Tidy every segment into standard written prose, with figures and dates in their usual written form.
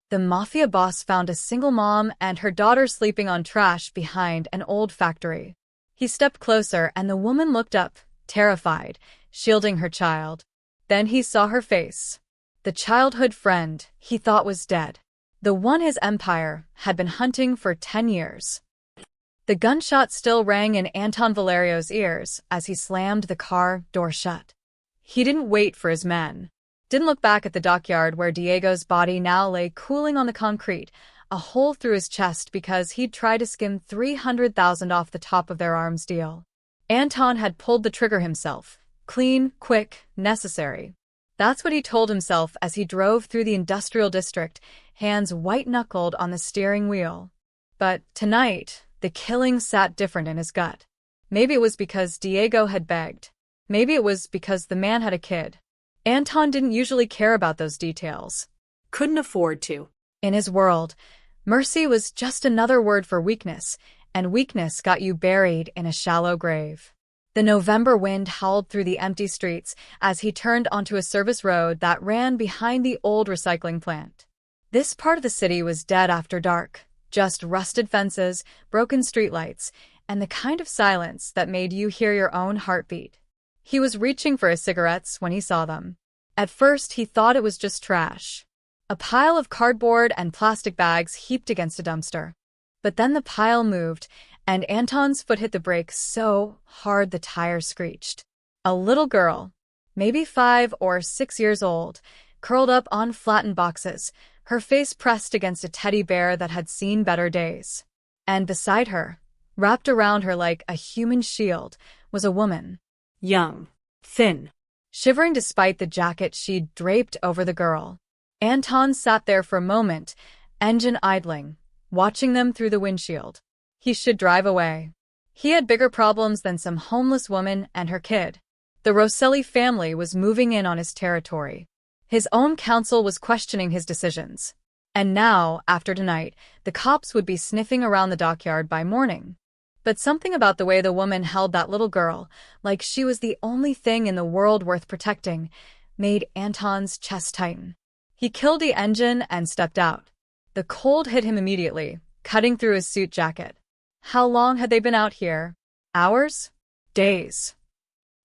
The Mafia boss found a single mom and her daughter sleeping on trash behind an old factory. He stepped closer and the woman looked up, terrified, shielding her child. Then he saw her face. The childhood friend he thought was dead. The one his empire had been hunting for 10 years. The gunshot still rang in Anton Valerio's ears as he slammed the car door shut. He didn't wait for his men. Didn't look back at the dockyard where Diego's body now lay cooling on the concrete, a hole through his chest because he'd tried to skim 300,000 off the top of their arms deal. Anton had pulled the trigger himself. Clean, quick, necessary. That's what he told himself as he drove through the industrial district, hands white-knuckled on the steering wheel. But tonight, the killing sat different in his gut. Maybe it was because Diego had begged. Maybe it was because the man had a kid. Anton didn't usually care about those details. Couldn't afford to. In his world, mercy was just another word for weakness, and weakness got you buried in a shallow grave. The November wind howled through the empty streets as he turned onto a service road that ran behind the old recycling plant. This part of the city was dead after dark, just rusted fences, broken streetlights, and the kind of silence that made you hear your own heartbeat. He was reaching for his cigarettes when he saw them. At first, he thought it was just trash. A pile of cardboard and plastic bags heaped against a dumpster. But then the pile moved, and Anton's foot hit the brake so hard the tire screeched. A little girl, maybe 5 or 6 years old, curled up on flattened boxes, her face pressed against a teddy bear that had seen better days. And beside her, wrapped around her like a human shield, was a woman. Young. Thin. Shivering despite the jacket she'd draped over the girl. Anton sat there for a moment, engine idling, watching them through the windshield. He should drive away. He had bigger problems than some homeless woman and her kid. The Rosselli family was moving in on his territory. His own counsel was questioning his decisions. And now, after tonight, the cops would be sniffing around the dockyard by morning. But something about the way the woman held that little girl, like she was the only thing in the world worth protecting, made Anton's chest tighten. He killed the engine and stepped out. The cold hit him immediately, cutting through his suit jacket. How long had they been out here? Hours? Days?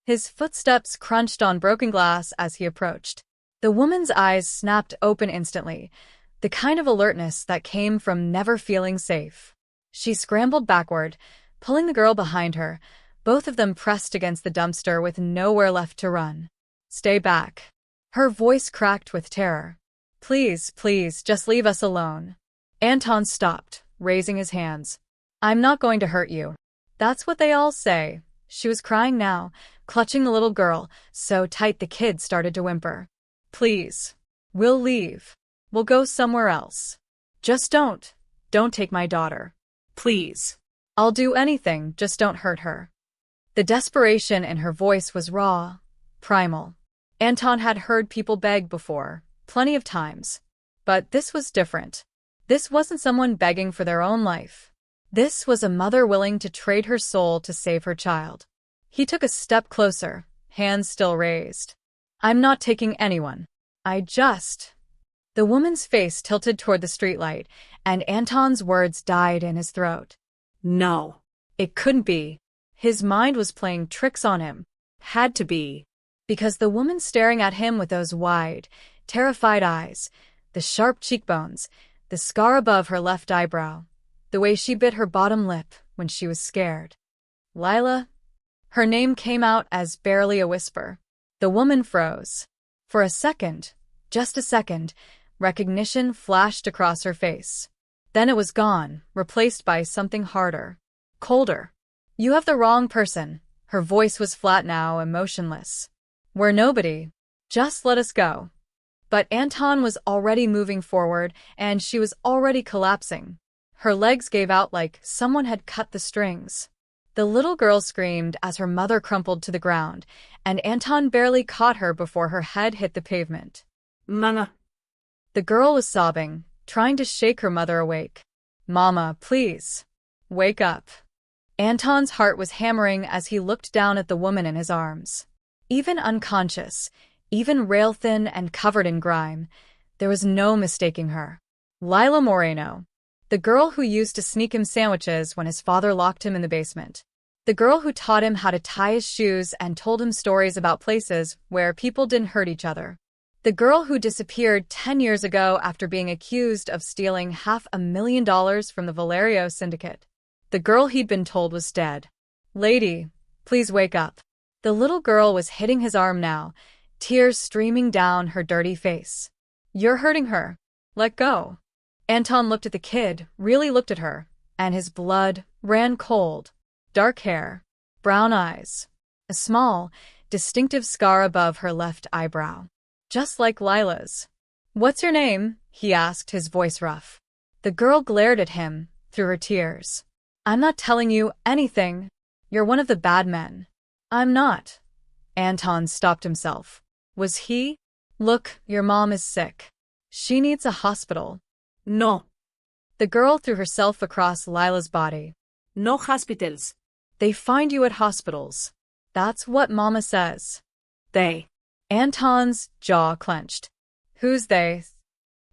His footsteps crunched on broken glass as he approached. The woman's eyes snapped open instantly, the kind of alertness that came from never feeling safe. She scrambled backward, pulling the girl behind her, both of them pressed against the dumpster with nowhere left to run. Stay back. Her voice cracked with terror. Please, please, just leave us alone. Anton stopped, raising his hands. I'm not going to hurt you. That's what they all say. She was crying now, clutching the little girl, so tight the kid started to whimper. Please. We'll leave. We'll go somewhere else. Just don't take my daughter. Please. I'll do anything, just don't hurt her. The desperation in her voice was raw, primal. Anton had heard people beg before, plenty of times. But this was different. This wasn't someone begging for their own life. This was a mother willing to trade her soul to save her child. He took a step closer, hands still raised. I'm not taking anyone. The woman's face tilted toward the streetlight, and Anton's words died in his throat. No. It couldn't be. His mind was playing tricks on him. Had to be. Because the woman staring at him with those wide, terrified eyes, the sharp cheekbones, the scar above her left eyebrow, the way she bit her bottom lip when she was scared. Lila? Her name came out as barely a whisper. The woman froze. For a second, just a second, recognition flashed across her face. Then it was gone, replaced by something harder, colder. You have the wrong person. Her voice was flat now, emotionless. We're nobody. Just let us go. But Anton was already moving forward, and she was already collapsing. Her legs gave out like someone had cut the strings. The little girl screamed as her mother crumpled to the ground, and Anton barely caught her before her head hit the pavement. Mama. The girl was sobbing, trying to shake her mother awake. Mama, please. Wake up. Anton's heart was hammering as he looked down at the woman in his arms. Even unconscious, even rail-thin and covered in grime, there was no mistaking her. Lila Moreno. The girl who used to sneak him sandwiches when his father locked him in the basement. The girl who taught him how to tie his shoes and told him stories about places where people didn't hurt each other. The girl who disappeared 10 years ago after being accused of stealing $500,000 from the Valerio syndicate. The girl he'd been told was dead. Lady, please wake up. The little girl was hitting his arm now, tears streaming down her dirty face. You're hurting her. Let go. Anton looked at the kid, really looked at her, and his blood ran cold. Dark hair, brown eyes, a small, distinctive scar above her left eyebrow. Just like Lila's. What's your name? He asked, his voice rough. The girl glared at him through her tears. I'm not telling you anything. You're one of the bad men. I'm not. Anton stopped himself. Was he? Look, your mom is sick. She needs a hospital. No. The girl threw herself across Lila's body. No hospitals. They find you at hospitals. That's what Mama says. They. Anton's jaw clenched. Who's they?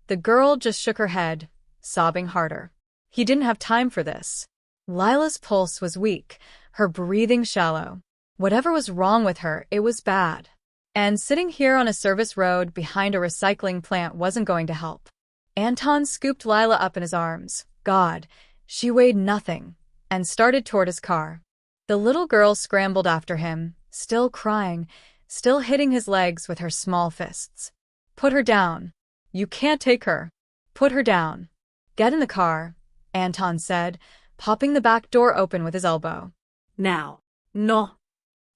The girl just shook her head, sobbing harder. He didn't have time for this. Lila's pulse was weak, her breathing shallow. Whatever was wrong with her, it was bad. And sitting here on a service road behind a recycling plant wasn't going to help. Anton scooped Lila up in his arms. God, she weighed nothing, and started toward his car. The little girl scrambled after him, still crying, still hitting his legs with her small fists. Put her down. You can't take her. Put her down. Get in the car, Anton said, popping the back door open with his elbow. Now. No.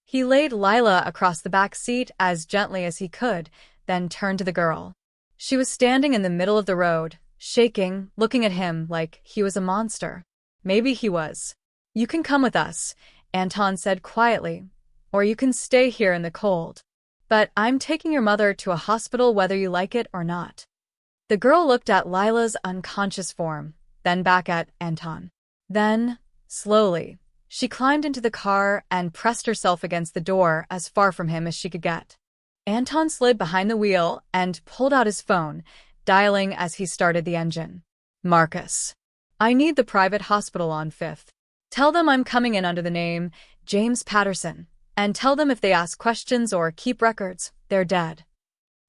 He laid Lila across the back seat as gently as he could, then turned to the girl. She was standing in the middle of the road, shaking, looking at him like he was a monster. Maybe he was. You can come with us, Anton said quietly, or you can stay here in the cold. But I'm taking your mother to a hospital whether you like it or not. The girl looked at Lila's unconscious form, then back at Anton. Then, slowly, she climbed into the car and pressed herself against the door as far from him as she could get. Anton slid behind the wheel and pulled out his phone, dialing as he started the engine. Marcus. I need the private hospital on 5th. Tell them I'm coming in under the name James Patterson. And tell them if they ask questions or keep records, they're dead.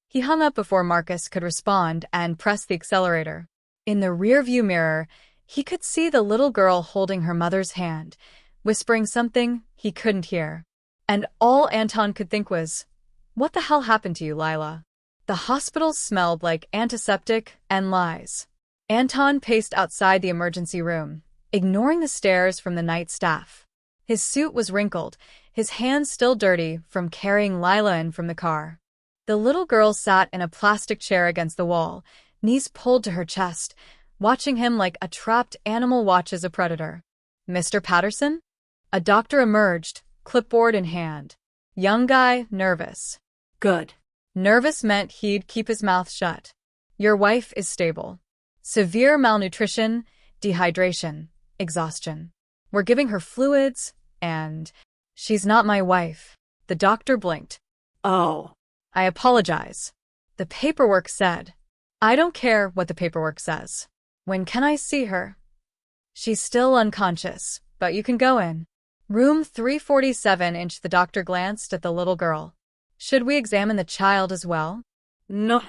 He hung up before Marcus could respond and pressed the accelerator. In the rearview mirror, he could see the little girl holding her mother's hand, whispering something he couldn't hear. And all Anton could think was, what the hell happened to you, Lila? The hospital smelled like antiseptic and lies. Anton paced outside the emergency room, ignoring the stares from the night staff. His suit was wrinkled, his hands still dirty from carrying Lila in from the car. The little girl sat in a plastic chair against the wall, knees pulled to her chest, watching him like a trapped animal watches a predator. Mr. Patterson? A doctor emerged, clipboard in hand. Young guy, nervous. Good. Nervous meant he'd keep his mouth shut. Your wife is stable. Severe malnutrition, dehydration, exhaustion. We're giving her fluids, and she's not my wife. The doctor blinked. Oh. I apologize. The paperwork said. I don't care what the paperwork says. When can I see her? She's still unconscious, but you can go in. Room 347. The doctor glanced at the little girl. Should we examine the child as well? No.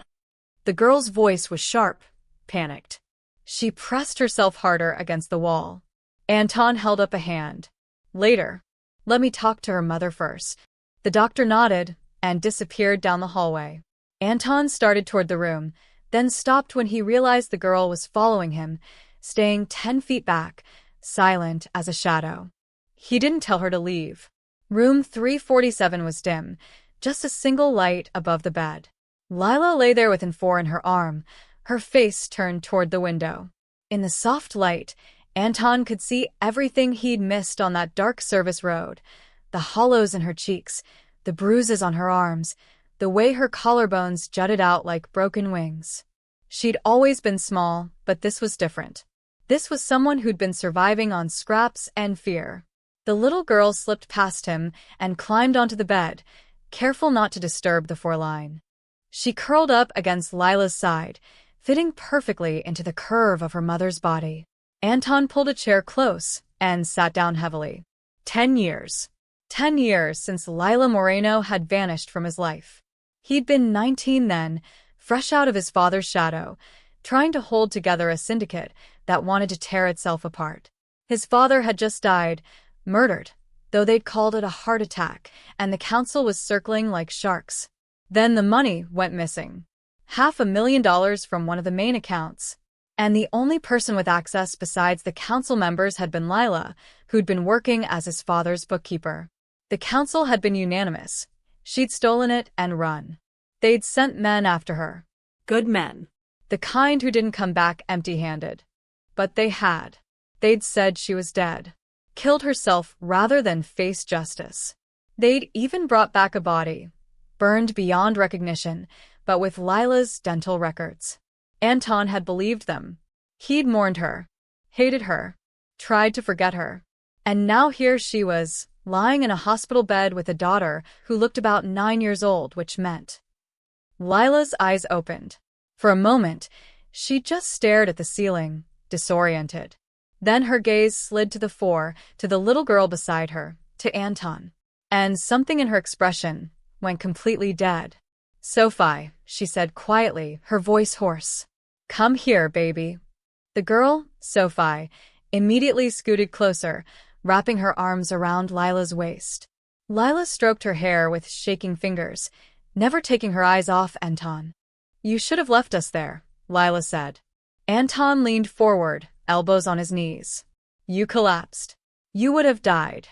The girl's voice was sharp, panicked. She pressed herself harder against the wall. Anton held up a hand. Later. Let me talk to her mother first. The doctor nodded and disappeared down the hallway. Anton started toward the room, then stopped when he realized the girl was following him, staying 10 feet back, silent as a shadow. He didn't tell her to leave. Room 347 was dim, just a single light above the bed. Lila lay there with N4 in her arm, her face turned toward the window. In the soft light, Anton could see everything he'd missed on that dark service road. The hollows in her cheeks, the bruises on her arms, the way her collarbones jutted out like broken wings. She'd always been small, but this was different. This was someone who'd been surviving on scraps and fear. The little girl slipped past him and climbed onto the bed, careful not to disturb the 4 line. She curled up against Lila's side, fitting perfectly into the curve of her mother's body. Anton pulled a chair close and sat down heavily. 10 years. 10 years since Lila Moreno had vanished from his life. He'd been 19 then, fresh out of his father's shadow, trying to hold together a syndicate that wanted to tear itself apart. His father had just died, murdered, though they'd called it a heart attack, and the council was circling like sharks. Then the money went missing. $500,000 from one of the main accounts. And the only person with access besides the council members had been Lila, who'd been working as his father's bookkeeper. The council had been unanimous. She'd stolen it and run. They'd sent men after her. Good men. The kind who didn't come back empty-handed. But they had. They'd said she was dead. Killed herself rather than face justice. They'd even brought back a body, burned beyond recognition, but with Lila's dental records. Anton had believed them. He'd mourned her, hated her, tried to forget her. And now here she was, lying in a hospital bed with a daughter who looked about 9 years old, which meant. Lila's eyes opened. For a moment, she just stared at the ceiling, disoriented. Then her gaze slid to the fore, to the little girl beside her, to Anton. And something in her expression went completely dead. "Sophie," she said quietly, her voice hoarse. "Come here, baby." The girl, Sophie, immediately scooted closer, wrapping her arms around Lila's waist. Lila stroked her hair with shaking fingers, never taking her eyes off Anton. "You should have left us there," Lila said. Anton leaned forward, elbows on his knees. "You collapsed. You would have died.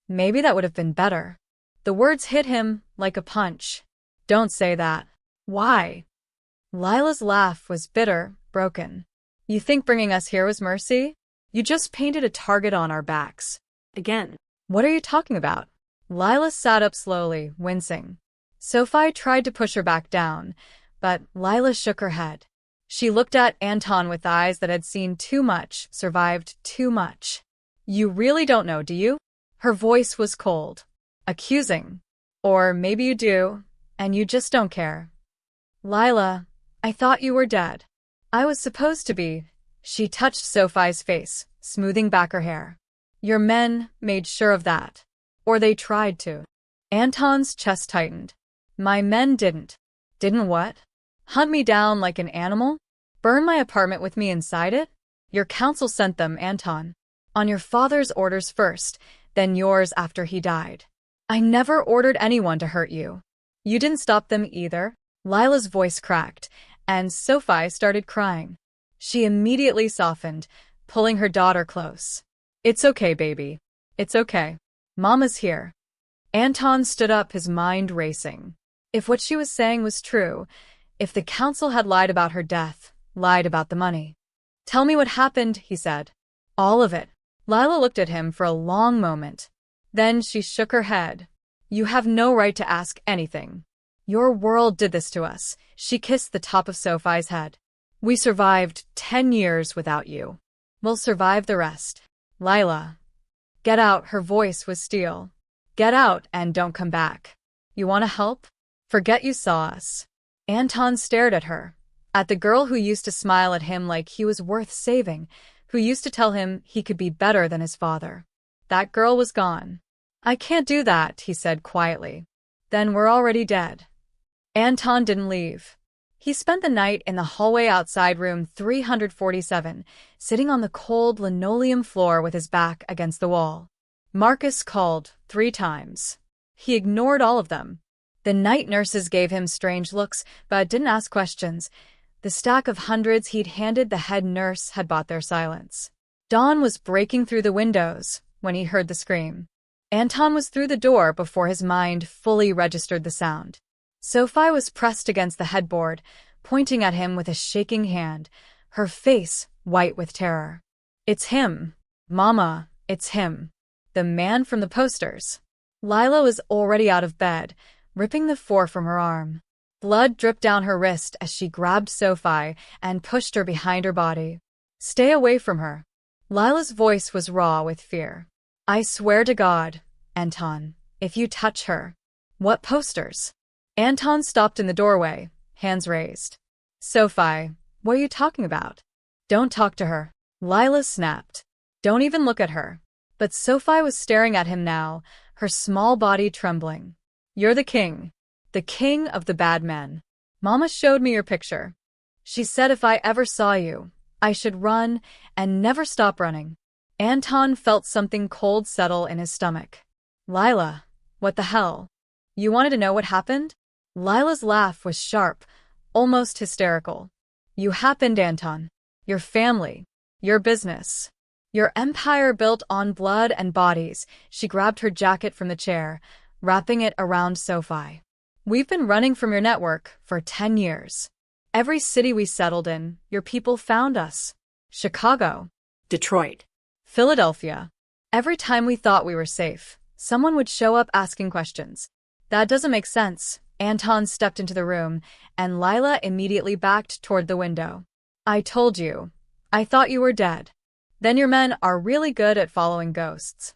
Maybe that would have been better." The words hit him like a punch. "Don't say that." "Why?" Lila's laugh was bitter, broken. "You think bringing us here was mercy? You just painted a target on our backs." Again. "What are you talking about?" Lila sat up slowly, wincing. Sophie tried to push her back down, but Lila shook her head. She looked at Anton with eyes that had seen too much, survived too much. "You really don't know, do you?" Her voice was cold, accusing. "Or maybe you do, and you just don't care." "Lila, I thought you were dead." "I was supposed to be." She touched Sophie's face, smoothing back her hair. "Your men made sure of that. Or they tried to." Anton's chest tightened. "My men didn't." "Didn't what?" "Hunt me down like an animal? Burn my apartment with me inside it? Your council sent them, Anton. On your father's orders first, then yours after he died. I never ordered anyone to hurt you." "You didn't stop them either." Lila's voice cracked, and Sophie started crying. She immediately softened, pulling her daughter close. "It's okay, baby. It's okay. Mama's here." Anton stood up, his mind racing. If what she was saying was true, if the council had lied about her death, lied about the money. "Tell me what happened," he said. "All of it." Lila looked at him for a long moment. Then she shook her head. "You have no right to ask anything. Your world did this to us." She kissed the top of Sophie's head. "We survived 10 years without you. We'll survive the rest. Lila." "Get out," her voice was steel. "Get out and don't come back. You want to help? Forget you saw us." Anton stared at her, at the girl who used to smile at him like he was worth saving, who used to tell him he could be better than his father. That girl was gone. "I can't do that," he said quietly. "Then we're already dead." Anton didn't leave. He spent the night in the hallway outside room 347, sitting on the cold linoleum floor with his back against the wall. Marcus called 3 times. He ignored all of them. The night nurses gave him strange looks, but didn't ask questions. The stack of hundreds he'd handed the head nurse had bought their silence. Dawn was breaking through the windows when he heard the scream. Anton was through the door before his mind fully registered the sound. Sophie was pressed against the headboard, pointing at him with a shaking hand, her face white with terror. "It's him. Mama, it's him. The man from the posters." Lila was already out of bed, ripping the 4 from her arm. Blood dripped down her wrist as she grabbed Sophie and pushed her behind her body. "Stay away from her." Lila's voice was raw with fear. "I swear to God, Anton, if you touch her." "What posters?" Anton stopped in the doorway, hands raised. "Sophie, What are you talking about? Don't talk to her. Lila snapped. Don't even look at her. But Sophie was staring at him now, her small body trembling. You're the king. The king of the bad men. Mama showed me your picture. She said if I ever saw you, I should run and never stop running. Anton felt something cold settle in his stomach. Lila, what the hell? You wanted to know what happened? Lila's laugh was sharp, almost hysterical. You happened, Anton. Your family. Your business. Your empire built on blood and bodies. She grabbed her jacket from the chair, wrapping it around Sophie. We've been running from your network for 10 years. Every city we settled in, your people found us. Chicago. Detroit. Philadelphia. Every time we thought we were safe, someone would show up asking questions. That doesn't make sense. Anton stepped into the room, and Lila immediately backed toward the window. I told you. I thought you were dead. Then your men are really good at following ghosts.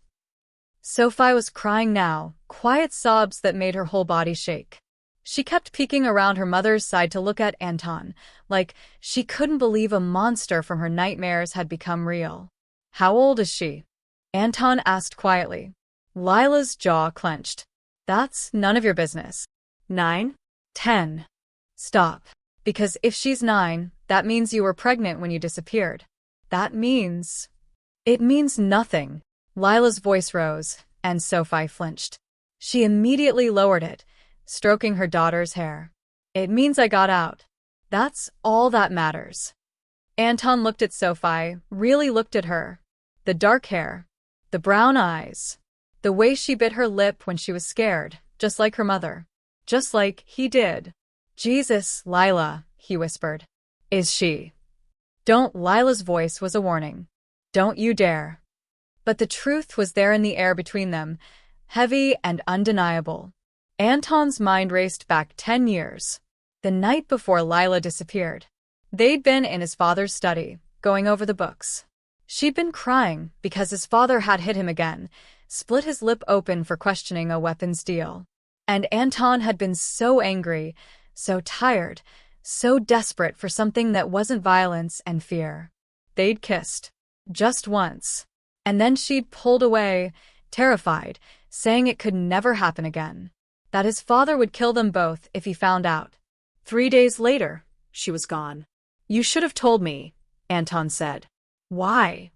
Sophie was crying now, quiet sobs that made her whole body shake. She kept peeking around her mother's side to look at Anton, like she couldn't believe a monster from her nightmares had become real. How old is she? Anton asked quietly. Lila's jaw clenched. That's none of your business. 9? 10. Stop. Because if she's 9, that means you were pregnant when you disappeared. That means... It means nothing. Lila's voice rose, and Sophie flinched. She immediately lowered it, stroking her daughter's hair. It means I got out. That's all that matters. Anton looked at Sophie, really looked at her. The dark hair, the brown eyes, the way she bit her lip when she was scared, just like her mother. Just like he did. Jesus, Lila, he whispered. Is she? Don't. Lila's voice was a warning. Don't you dare. But the truth was there in the air between them, heavy and undeniable. Anton's mind raced back 10 years. The night before Lila disappeared. They'd been in his father's study, going over the books. She'd been crying because his father had hit him again, split his lip open for questioning a weapons deal. And Anton had been so angry, so tired, so desperate for something that wasn't violence and fear. They'd kissed. Just once. And then she'd pulled away, terrified, saying it could never happen again. That his father would kill them both if he found out. 3 days later, she was gone. You should have told me, Anton said. Why?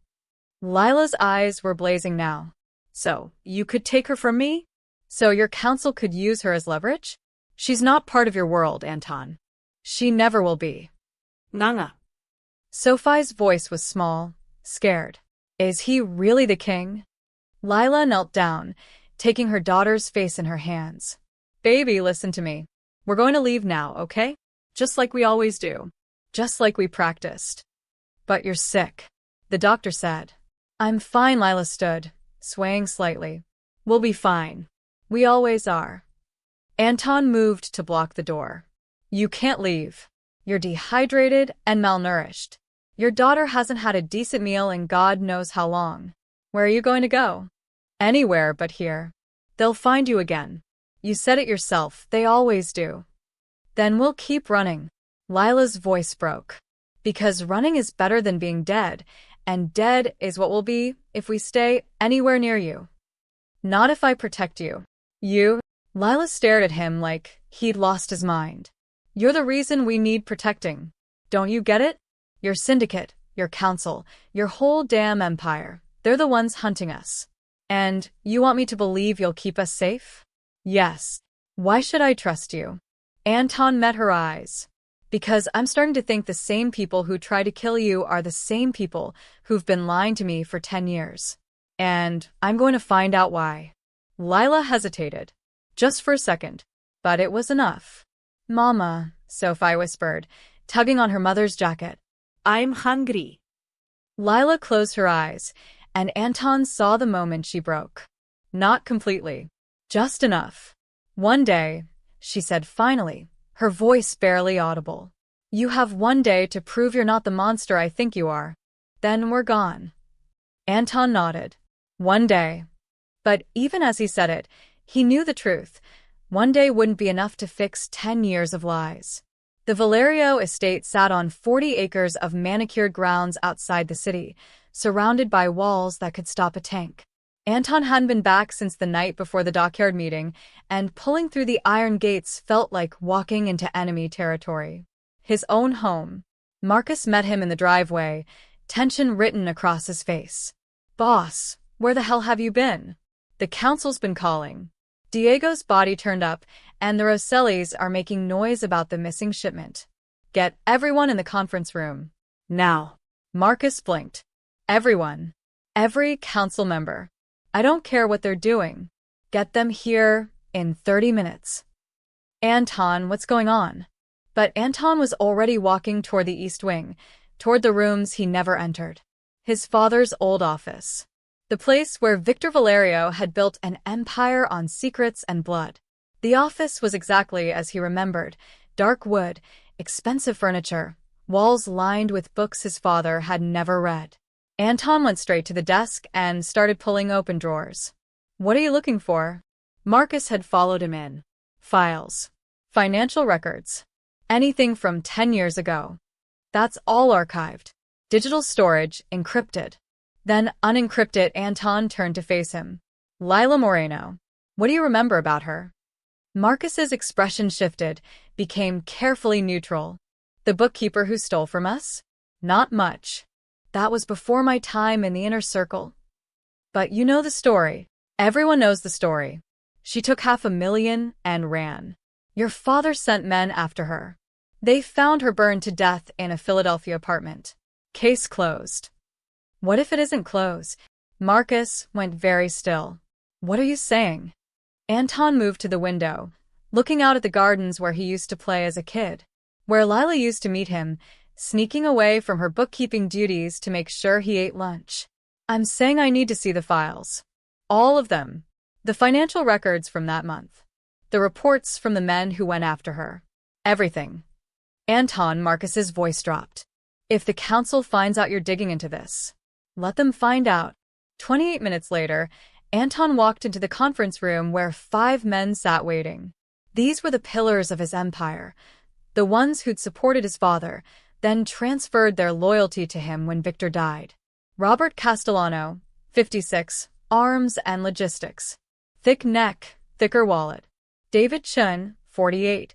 Lila's eyes were blazing now. So, you could take her from me? So your council could use her as leverage? She's not part of your world, Anton. She never will be. Nana. Sophie's voice was small, scared. Is he really the king? Lila knelt down, taking her daughter's face in her hands. Baby, listen to me. We're going to leave now, okay? Just like we always do. Just like we practiced. But you're sick, the doctor said. I'm fine, Lila stood, swaying slightly. We'll be fine. We always are. Anton moved to block the door. You can't leave. You're dehydrated and malnourished. Your daughter hasn't had a decent meal in God knows how long. Where are you going to go? Anywhere but here. They'll find you again. You said it yourself, they always do. Then we'll keep running. Lila's voice broke. Because running is better than being dead, and dead is what we'll be if we stay anywhere near you. Not if I protect you. You? Lila stared at him like he'd lost his mind. You're the reason we need protecting. Don't you get it? Your syndicate, your council, your whole damn empire. They're the ones hunting us. And you want me to believe you'll keep us safe? Yes. Why should I trust you? Anton met her eyes. Because I'm starting to think the same people who try to kill you are the same people who've been lying to me for 10 years. And I'm going to find out why. Lila hesitated. Just for a second. But it was enough. Mama, Sophie whispered, tugging on her mother's jacket. I'm hungry. Lila closed her eyes, and Anton saw the moment she broke. Not completely. Just enough. One day, she said finally, her voice barely audible. You have one day to prove you're not the monster I think you are. Then we're gone. Anton nodded. One day. But even as he said it, he knew the truth. One day wouldn't be enough to fix 10 years of lies. The Valerio estate sat on 40 acres of manicured grounds outside the city, surrounded by walls that could stop a tank. Anton hadn't been back since the night before the dockyard meeting, and pulling through the iron gates felt like walking into enemy territory. His own home. Marcus met him in the driveway, tension written across his face. "Boss, where the hell have you been? The council's been calling." Diego's body turned up, and the Rossellis are making noise about the missing shipment. "Get everyone in the conference room. Now." Marcus blinked. Everyone. Every council member. I don't care what they're doing. Get them here in 30 minutes. Anton, what's going on? But Anton was already walking toward the east wing, toward the rooms he never entered. His father's old office. The place where Victor Valerio had built an empire on secrets and blood. The office was exactly as he remembered. Dark wood, expensive furniture, walls lined with books his father had never read. Anton went straight to the desk and started pulling open drawers. "What are you looking for?" Marcus had followed him in. "Files. Financial records. Anything from 10 years ago. That's all archived. Digital storage, encrypted." Then, unencrypted, Anton turned to face him. "Lila Moreno. What do you remember about her?" Marcus's expression shifted, became carefully neutral. "The bookkeeper who stole from us? Not much. That was before my time in the inner circle. But you know the story. Everyone knows the story. She took $500,000 and ran. Your father sent men after her. They found her burned to death in a Philadelphia apartment. Case closed." "What if it isn't closed?" Marcus went very still. "What are you saying?" Anton moved to the window, looking out at the gardens where he used to play as a kid, where Lila used to meet him, sneaking away from her bookkeeping duties to make sure he ate lunch. "I'm saying I need to see the files. All of them. The financial records from that month. The reports from the men who went after her. Everything." Anton, Marcus's voice dropped. "If the council finds out you're digging into this, let them find out." 28 minutes later, Anton walked into the conference room where 5 men sat waiting. These were the pillars of his empire, the ones who'd supported his father, then transferred their loyalty to him when Victor died. Robert Castellano, 56, arms and logistics. Thick neck, thicker wallet. David Chun, 48,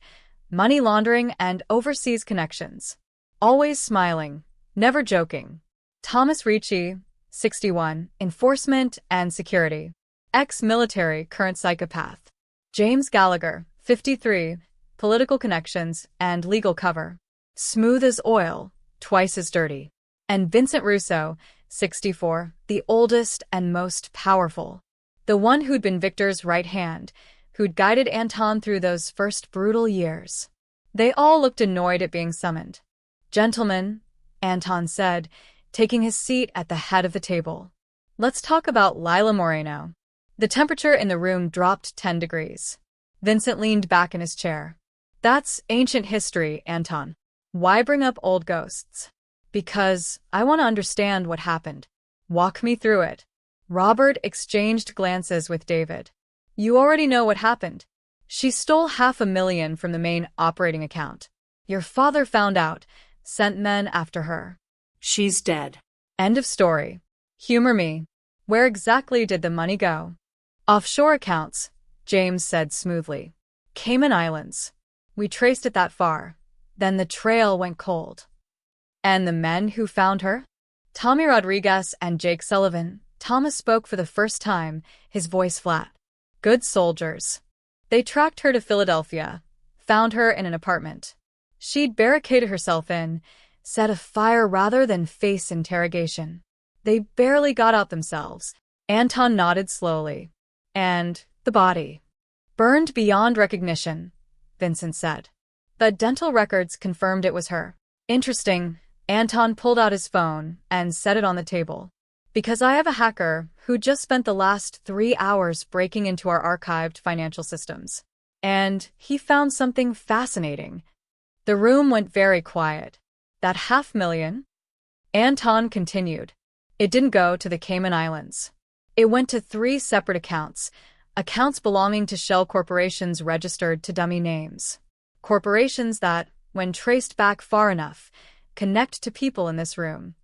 money laundering and overseas connections. Always smiling, never joking. Thomas Ricci, 61, enforcement and security. Ex-military, current psychopath. James Gallagher, 53, political connections and legal cover. Smooth as oil, twice as dirty. And Vincent Russo, 64, the oldest and most powerful. The one who'd been Victor's right hand, who'd guided Anton through those first brutal years. They all looked annoyed at being summoned. "Gentlemen," Anton said, taking his seat at the head of the table. "Let's talk about Lila Moreno." The temperature in the room dropped 10 degrees. Vincent leaned back in his chair. "That's ancient history, Anton. Why bring up old ghosts?" "Because I want to understand what happened. Walk me through it." Robert exchanged glances with David. "You already know what happened. She stole $500,000 from the main operating account. Your father found out, sent men after her. She's dead. End of story. Humor me. Where exactly did the money go?" "Offshore accounts," James said smoothly. "Cayman Islands. We traced it that far. Then the trail went cold." "And the men who found her?" "Tommy Rodriguez and Jake Sullivan." Thomas spoke for the first time, his voice flat. "Good soldiers. They tracked her to Philadelphia, found her in an apartment. She'd barricaded herself in, set a fire rather than face interrogation. They barely got out themselves." Anton nodded slowly. "And the body?" "Burned beyond recognition," Vincent said. "The dental records confirmed it was her." "Interesting." Anton pulled out his phone and set it on the table. "Because I have a hacker who just spent the last 3 hours breaking into our archived financial systems. And he found something fascinating." The room went very quiet. "That $500,000? Anton continued. "It didn't go to the Cayman Islands. It went to 3 separate accounts belonging to shell corporations registered to dummy names. Corporations that, when traced back far enough, connect to people in this room.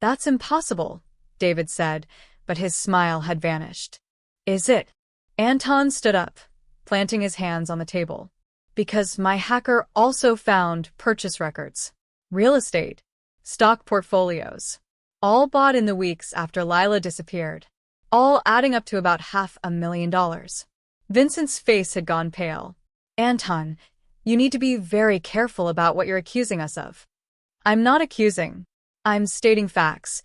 That's impossible, David said, but his smile had vanished. Is it? Anton stood up, planting his hands on the table. Because my hacker also found purchase records, real estate, stock portfolios, all bought in the weeks after Lila disappeared, all adding up to about $500,000. Vincent's face had gone pale. Anton, you need to be very careful about what you're accusing us of. I'm not accusing. I'm stating facts.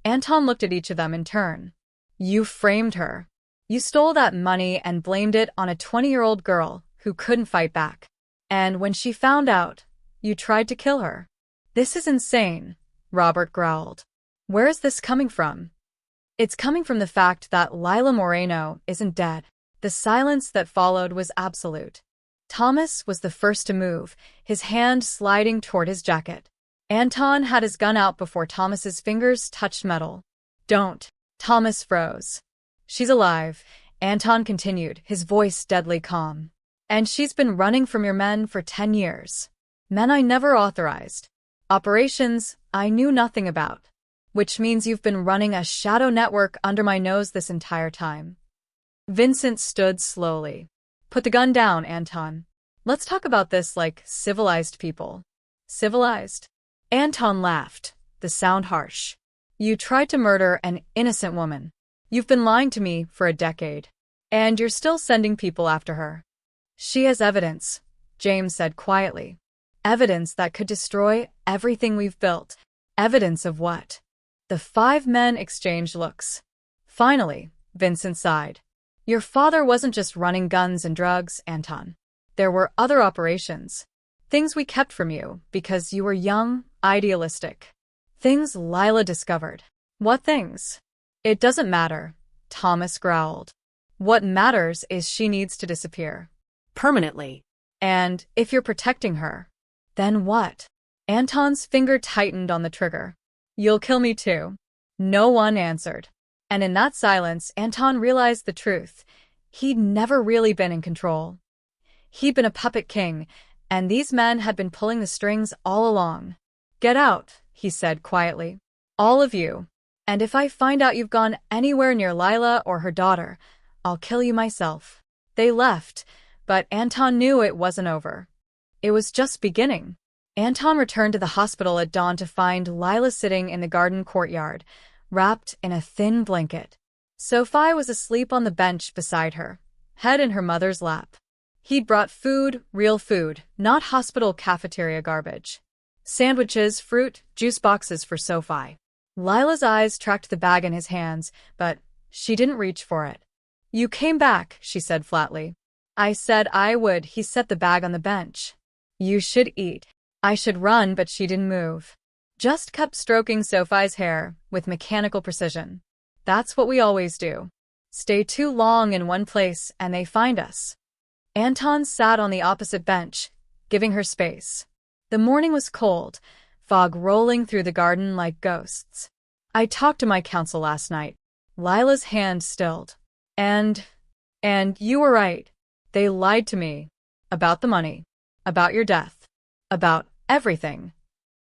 Anton looked at each of them in turn. You framed her. You stole that money and blamed it on a 20-year-old girl who couldn't fight back. And when she found out, you tried to kill her. This is insane, Robert growled. Where is this coming from? It's coming from the fact that Lila Moreno isn't dead. The silence that followed was absolute. Thomas was the first to move, his hand sliding toward his jacket. Anton had his gun out before Thomas's fingers touched metal. Don't. Thomas froze. She's alive, Anton continued, his voice deadly calm. And she's been running from your men for 10 years. Men I never authorized. Operations I knew nothing about. Which means you've been running a shadow network under my nose this entire time. Vincent stood slowly. Put the gun down, Anton. Let's talk about this like civilized people. Civilized? Anton laughed, the sound harsh. You tried to murder an innocent woman. You've been lying to me for a decade. And you're still sending people after her. She has evidence, James said quietly. Evidence that could destroy everything we've built. Evidence of what? The 5 men exchanged looks. Finally, Vincent sighed. Your father wasn't just running guns and drugs, Anton. There were other operations. Things we kept from you because you were young, idealistic. Things Lila discovered. What things? It doesn't matter, Thomas growled. What matters is she needs to disappear. Permanently. And if you're protecting her, then what? Anton's finger tightened on the trigger. You'll kill me too. No one answered. And in that silence, Anton realized the truth. He'd never really been in control. He'd been a puppet king, and these men had been pulling the strings all along. Get out, he said quietly. All of you. And if I find out you've gone anywhere near Lila or her daughter, I'll kill you myself. They left, but Anton knew it wasn't over. It was just beginning. Anton returned to the hospital at dawn to find Lila sitting in the garden courtyard, wrapped in a thin blanket. Sophie was asleep on the bench beside her, head in her mother's lap. He'd brought food, real food, not hospital cafeteria garbage. Sandwiches, fruit, juice boxes for Sophie. Lila's eyes tracked the bag in his hands, but she didn't reach for it. You came back, she said flatly. I said I would. He set the bag on the bench. You should eat. I should run, but she didn't move. Just kept stroking Sophie's hair with mechanical precision. That's what we always do. Stay too long in one place and they find us. Anton sat on the opposite bench, giving her space. The morning was cold, fog rolling through the garden like ghosts. I talked to my counsel last night. Lila's hand stilled. And you were right. They lied to me. About the money. About your death. About everything.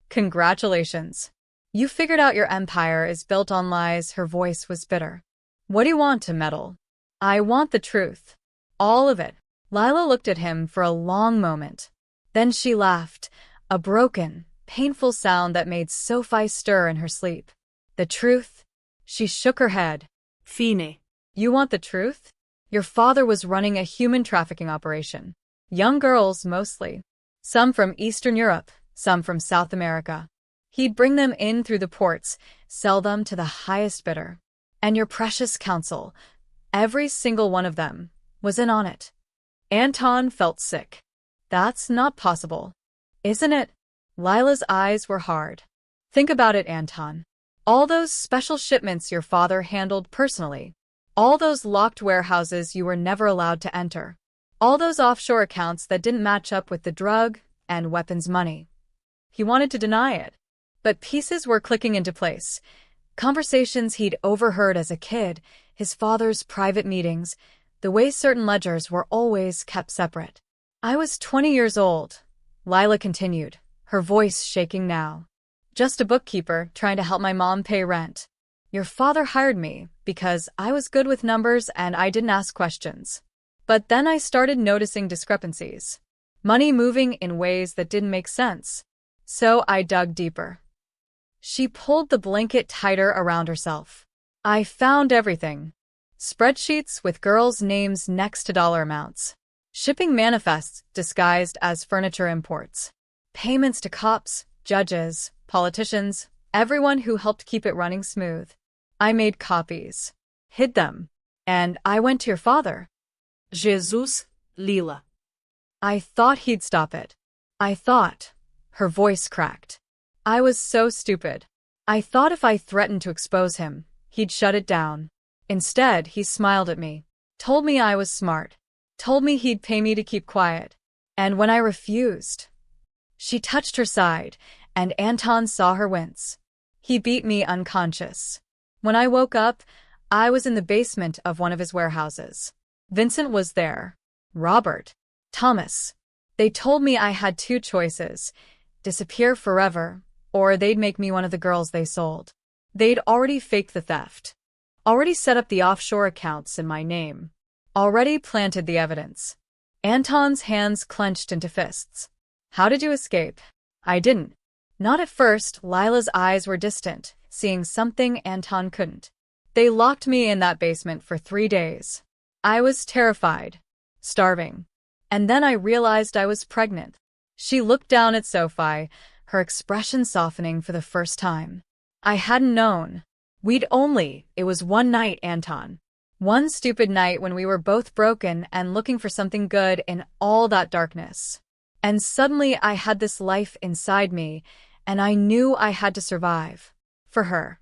Congratulations. You figured out your empire is built on lies. Her voice was bitter. What do you want to meddle? I want the truth. All of it. Lila looked at him for a long moment. Then she laughed, a broken, painful sound that made Sophie stir in her sleep. The truth? She shook her head. Fine. You want the truth? Your father was running a human trafficking operation. Young girls, mostly. Some from Eastern Europe, some from South America. He'd bring them in through the ports, sell them to the highest bidder. And your precious counsel, every single one of them, was in on it. Anton felt sick. That's not possible. Isn't it? Lila's eyes were hard. Think about it, Anton. All those special shipments your father handled personally. All those locked warehouses you were never allowed to enter. All those offshore accounts that didn't match up with the drug and weapons money. He wanted to deny it. But pieces were clicking into place. Conversations he'd overheard as a kid, his father's private meetings, the way certain ledgers were always kept separate. I was 20 years old, Lila continued, her voice shaking now. Just a bookkeeper trying to help my mom pay rent. Your father hired me because I was good with numbers and I didn't ask questions. But then I started noticing discrepancies. Money moving in ways that didn't make sense. So I dug deeper. She pulled the blanket tighter around herself. I found everything. Spreadsheets with girls' names next to dollar amounts. Shipping manifests disguised as furniture imports. Payments to cops, judges, politicians, everyone who helped keep it running smooth. I made copies. Hid them. And I went to your father. Jesus, Lila. I thought he'd stop it. I thought. Her voice cracked. I was so stupid. I thought if I threatened to expose him, he'd shut it down. Instead, he smiled at me. Told me I was smart. Told me he'd pay me to keep quiet. And when I refused... She touched her side, and Anton saw her wince. He beat me unconscious. When I woke up, I was in the basement of one of his warehouses. Vincent was there. Robert. Thomas. They told me I had two choices: disappear forever, or they'd make me one of the girls they sold. They'd already faked the theft. Already set up the offshore accounts in my name. Already planted the evidence. Anton's hands clenched into fists. How did you escape? I didn't. Not at first. Lila's eyes were distant, seeing something Anton couldn't. They locked me in that basement for 3 days. I was terrified. Starving. And then I realized I was pregnant. She looked down at Sophie, her expression softening for the first time. I hadn't known. It was one night, Anton. One stupid night when we were both broken and looking for something good in all that darkness. And suddenly I had this life inside me, and I knew I had to survive. For her.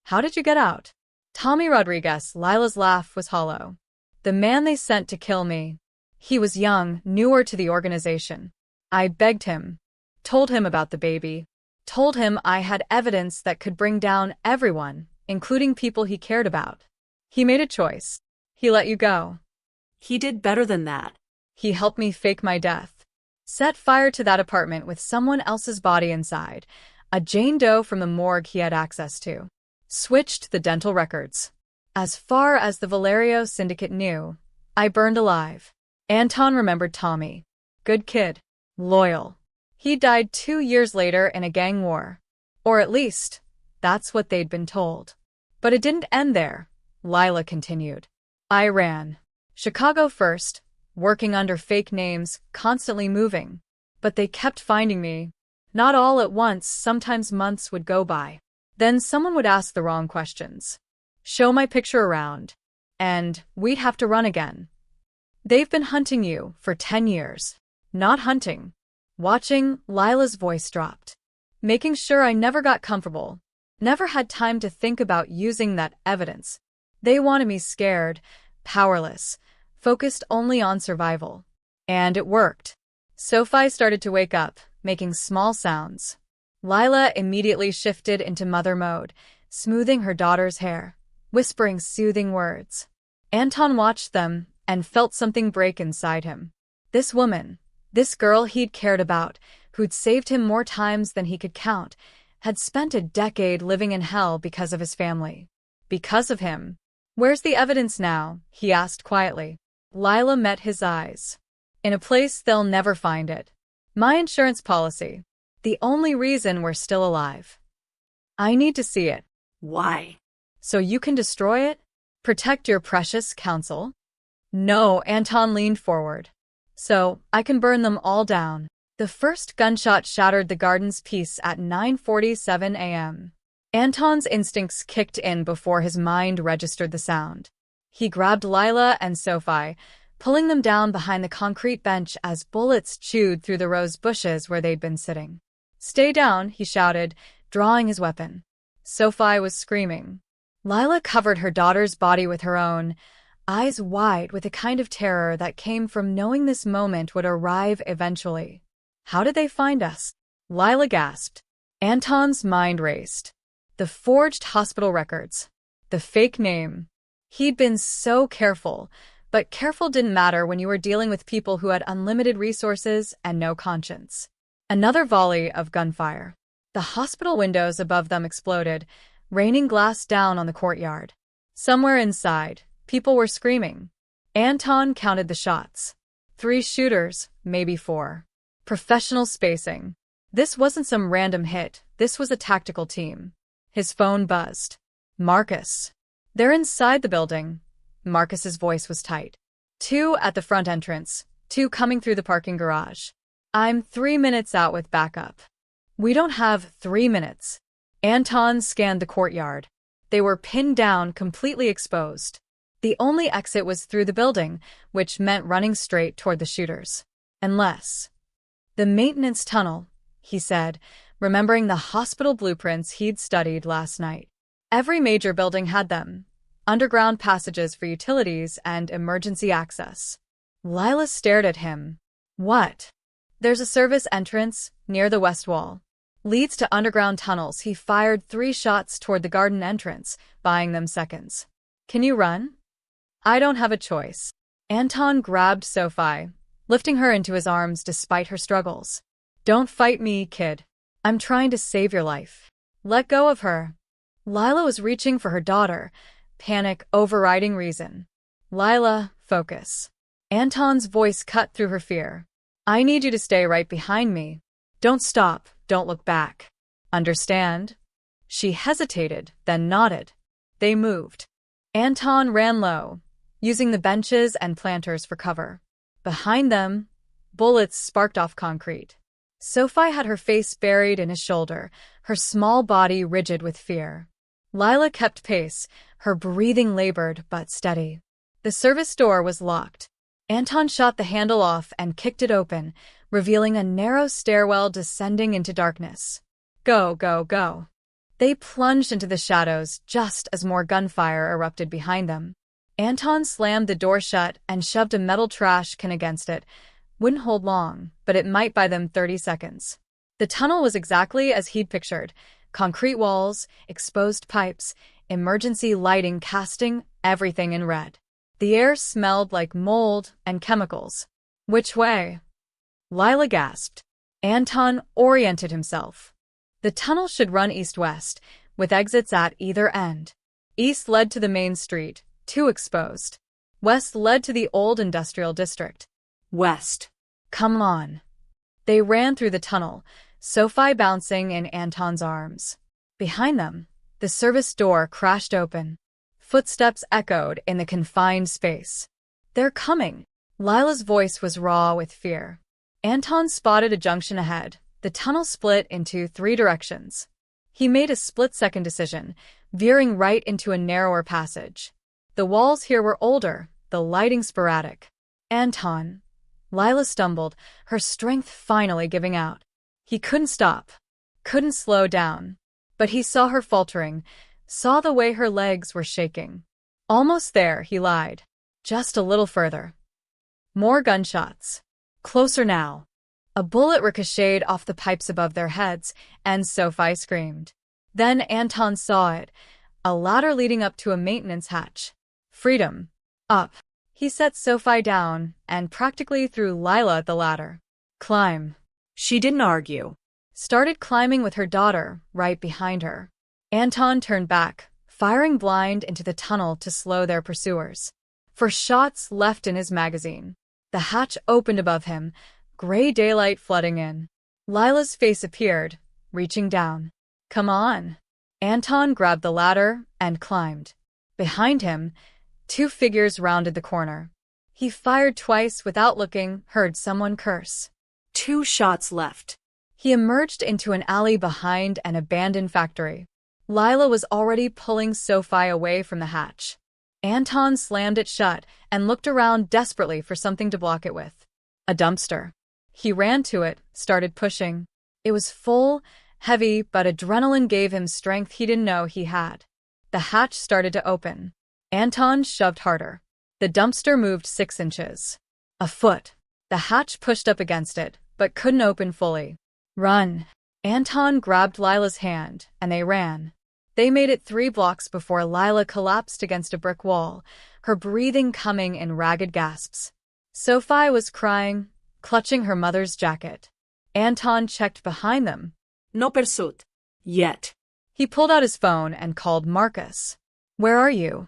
How did you get out? Tommy Rodriguez. Lila's laugh was hollow. The man they sent to kill me. He was young, newer to the organization. I begged him. Told him about the baby. Told him I had evidence that could bring down everyone, including people he cared about. He made a choice. He let you go. He did better than that. He helped me fake my death. Set fire to that apartment with someone else's body inside, a Jane Doe from the morgue he had access to. Switched the dental records. As far as the Valerio syndicate knew, I burned alive. Anton remembered Tommy. Good kid. Loyal. He died 2 years later in a gang war. Or at least, that's what they'd been told. But it didn't end there, Lila continued. I ran. Chicago first, working under fake names, constantly moving. But they kept finding me. Not all at once, sometimes months would go by. Then someone would ask the wrong questions. Show my picture around. And we'd have to run again. They've been hunting you for 10 years. Not hunting. Watching. Lila's voice dropped. Making sure I never got comfortable. Never had time to think about using that evidence. They wanted me scared, powerless, focused only on survival. And it worked. Sophie started to wake up, making small sounds. Lila immediately shifted into mother mode, smoothing her daughter's hair, whispering soothing words. Anton watched them and felt something break inside him. This woman, this girl he'd cared about, who'd saved him more times than he could count, had spent a decade living in hell because of his family. Because of him. Where's the evidence now? He asked quietly. Lila met his eyes. In a place they'll never find it. My insurance policy. The only reason we're still alive. I need to see it. Why? So you can destroy it? Protect your precious counsel? No, Anton leaned forward. So I can burn them all down. The first gunshot shattered the garden's peace at 9:47 a.m. Anton's instincts kicked in before his mind registered the sound. He grabbed Lila and Sophie, pulling them down behind the concrete bench as bullets chewed through the rose bushes where they'd been sitting. Stay down, he shouted, drawing his weapon. Sophie was screaming. Lila covered her daughter's body with her own, eyes wide with a kind of terror that came from knowing this moment would arrive eventually. How did they find us? Lila gasped. Anton's mind raced. The forged hospital records. The fake name. He'd been so careful, but careful didn't matter when you were dealing with people who had unlimited resources and no conscience. Another volley of gunfire. The hospital windows above them exploded, raining glass down on the courtyard. Somewhere inside, people were screaming. Anton counted the shots. 3 shooters, maybe 4. Professional spacing. This wasn't some random hit, this was a tactical team. His phone buzzed. Marcus. They're inside the building. Marcus's voice was tight. 2 at the front entrance, 2 coming through the parking garage. I'm 3 minutes out with backup. We don't have 3 minutes. Anton scanned the courtyard. They were pinned down, completely exposed. The only exit was through the building, which meant running straight toward the shooters. Unless. The maintenance tunnel, he said, remembering the hospital blueprints he'd studied last night. Every major building had them. Underground passages for utilities and emergency access. Lila stared at him. What? There's a service entrance, near the west wall. Leads to underground tunnels. He fired 3 shots toward the garden entrance, buying them seconds. Can you run? I don't have a choice. Anton grabbed Sophie, lifting her into his arms despite her struggles. Don't fight me, kid. I'm trying to save your life. Let go of her. Lila was reaching for her daughter, panic overriding reason. Lila, focus. Anton's voice cut through her fear. I need you to stay right behind me. Don't stop, don't look back. Understand? She hesitated, then nodded. They moved. Anton ran low, using the benches and planters for cover. Behind them, bullets sparked off concrete. Sophie had her face buried in his shoulder, her small body rigid with fear. Lila kept pace, her breathing labored but steady. The service door was locked. Anton shot the handle off and kicked it open, revealing a narrow stairwell descending into darkness. Go, go, go. They plunged into the shadows just as more gunfire erupted behind them. Anton slammed the door shut and shoved a metal trash can against it. Wouldn't hold long, but it might buy them 30 seconds. The tunnel was exactly as he'd pictured. Concrete walls, exposed pipes, emergency lighting casting everything in red. The air smelled like mold and chemicals. Which way? Lila gasped. Anton oriented himself. The tunnel should run east-west, with exits at either end. East led to the main street, too exposed. West led to the old industrial district. West. Come on. They ran through the tunnel, Sophie bouncing in Anton's arms. Behind them, the service door crashed open. Footsteps echoed in the confined space. They're coming. Lila's voice was raw with fear. Anton spotted a junction ahead. The tunnel split into 3 directions. He made a split-second decision, veering right into a narrower passage. The walls here were older, the lighting sporadic. Anton. Lila stumbled, her strength finally giving out. He couldn't stop, couldn't slow down. But he saw her faltering, saw the way her legs were shaking. Almost there, he lied. Just a little further. More gunshots. Closer now. A bullet ricocheted off the pipes above their heads, and Sophie screamed. Then Anton saw it, a ladder leading up to a maintenance hatch. Freedom. Up. He set Sophie down and practically threw Lila at the ladder. Climb. She didn't argue. Started climbing with her daughter right behind her. Anton turned back, firing blind into the tunnel to slow their pursuers. For shots left in his magazine. The hatch opened above him, gray daylight flooding in. Lila's face appeared, reaching down. Come on. Anton grabbed the ladder and climbed. Behind him, 2 figures rounded the corner. He fired twice without looking, heard someone curse. 2 shots left. He emerged into an alley behind an abandoned factory. Lila was already pulling Sophie away from the hatch. Anton slammed it shut and looked around desperately for something to block it with. A dumpster. He ran to it, started pushing. It was full, heavy, but adrenaline gave him strength he didn't know he had. The hatch started to open. Anton shoved harder. The dumpster moved 6 inches. A foot. The hatch pushed up against it, but couldn't open fully. Run. Anton grabbed Lila's hand, and they ran. They made it 3 blocks before Lila collapsed against a brick wall, her breathing coming in ragged gasps. Sophie was crying, clutching her mother's jacket. Anton checked behind them. No pursuit. Yet. He pulled out his phone and called Marcus. Where are you?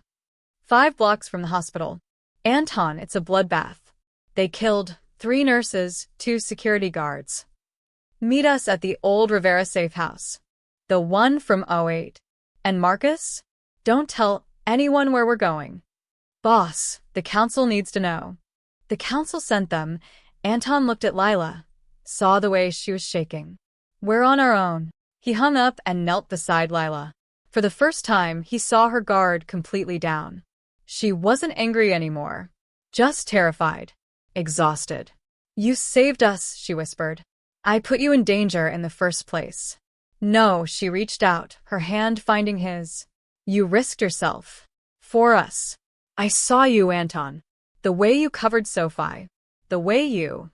5 blocks from the hospital. Anton, it's a bloodbath. They killed 3 nurses, 2 security guards. Meet us at the old Rivera safe house. The one from '08. And Marcus? Don't tell anyone where we're going. Boss, the council needs to know. The council sent them. Anton looked at Lila, saw the way she was shaking. We're on our own. He hung up and knelt beside Lila. For the first time, he saw her guard completely down. She wasn't angry anymore, just terrified, exhausted. You saved us, she whispered. I put you in danger in the first place. No, she reached out, her hand finding his. You risked yourself. For us. I saw you, Anton. The way you covered Sophie. The way you...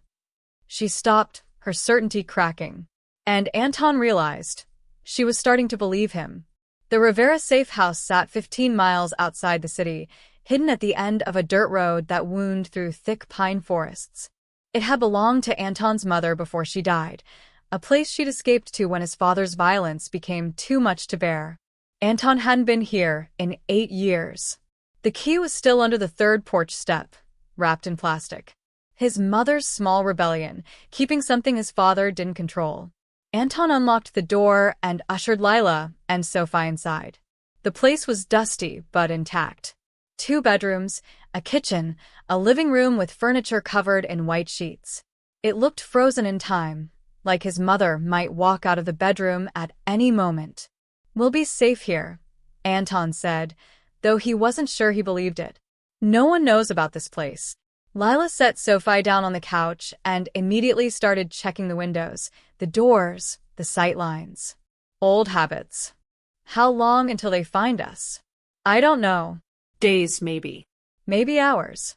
She stopped, her certainty cracking. And Anton realized. She was starting to believe him. The Rivera safe house sat 15 miles outside the city, hidden at the end of a dirt road that wound through thick pine forests. It had belonged to Anton's mother before she died, a place she'd escaped to when his father's violence became too much to bear. Anton hadn't been here in 8 years. The key was still under the third porch step, wrapped in plastic. His mother's small rebellion, keeping something his father didn't control. Anton unlocked the door and ushered Lila and Sophie inside. The place was dusty but intact. 2 bedrooms, a kitchen, a living room with furniture covered in white sheets. It looked frozen in time, like his mother might walk out of the bedroom at any moment. We'll be safe here, Anton said, though he wasn't sure he believed it. No one knows about this place. Lila set Sophie down on the couch and immediately started checking the windows, the doors, the sight lines. Old habits. How long until they find us? I don't know. Days, maybe. Maybe hours.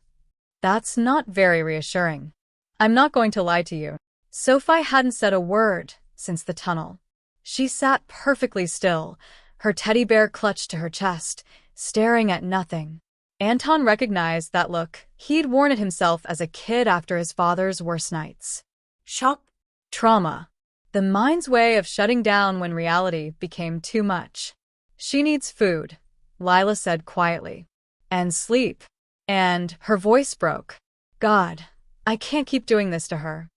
That's not very reassuring. I'm not going to lie to you. Sophie hadn't said a word since the tunnel. She sat perfectly still, her teddy bear clutched to her chest, staring at nothing. Anton recognized that look he'd worn at himself as a kid after his father's worst nights. Shock? Trauma. The mind's way of shutting down when reality became too much. She needs food, Lila said quietly. And sleep. And her voice broke. God, I can't keep doing this to her.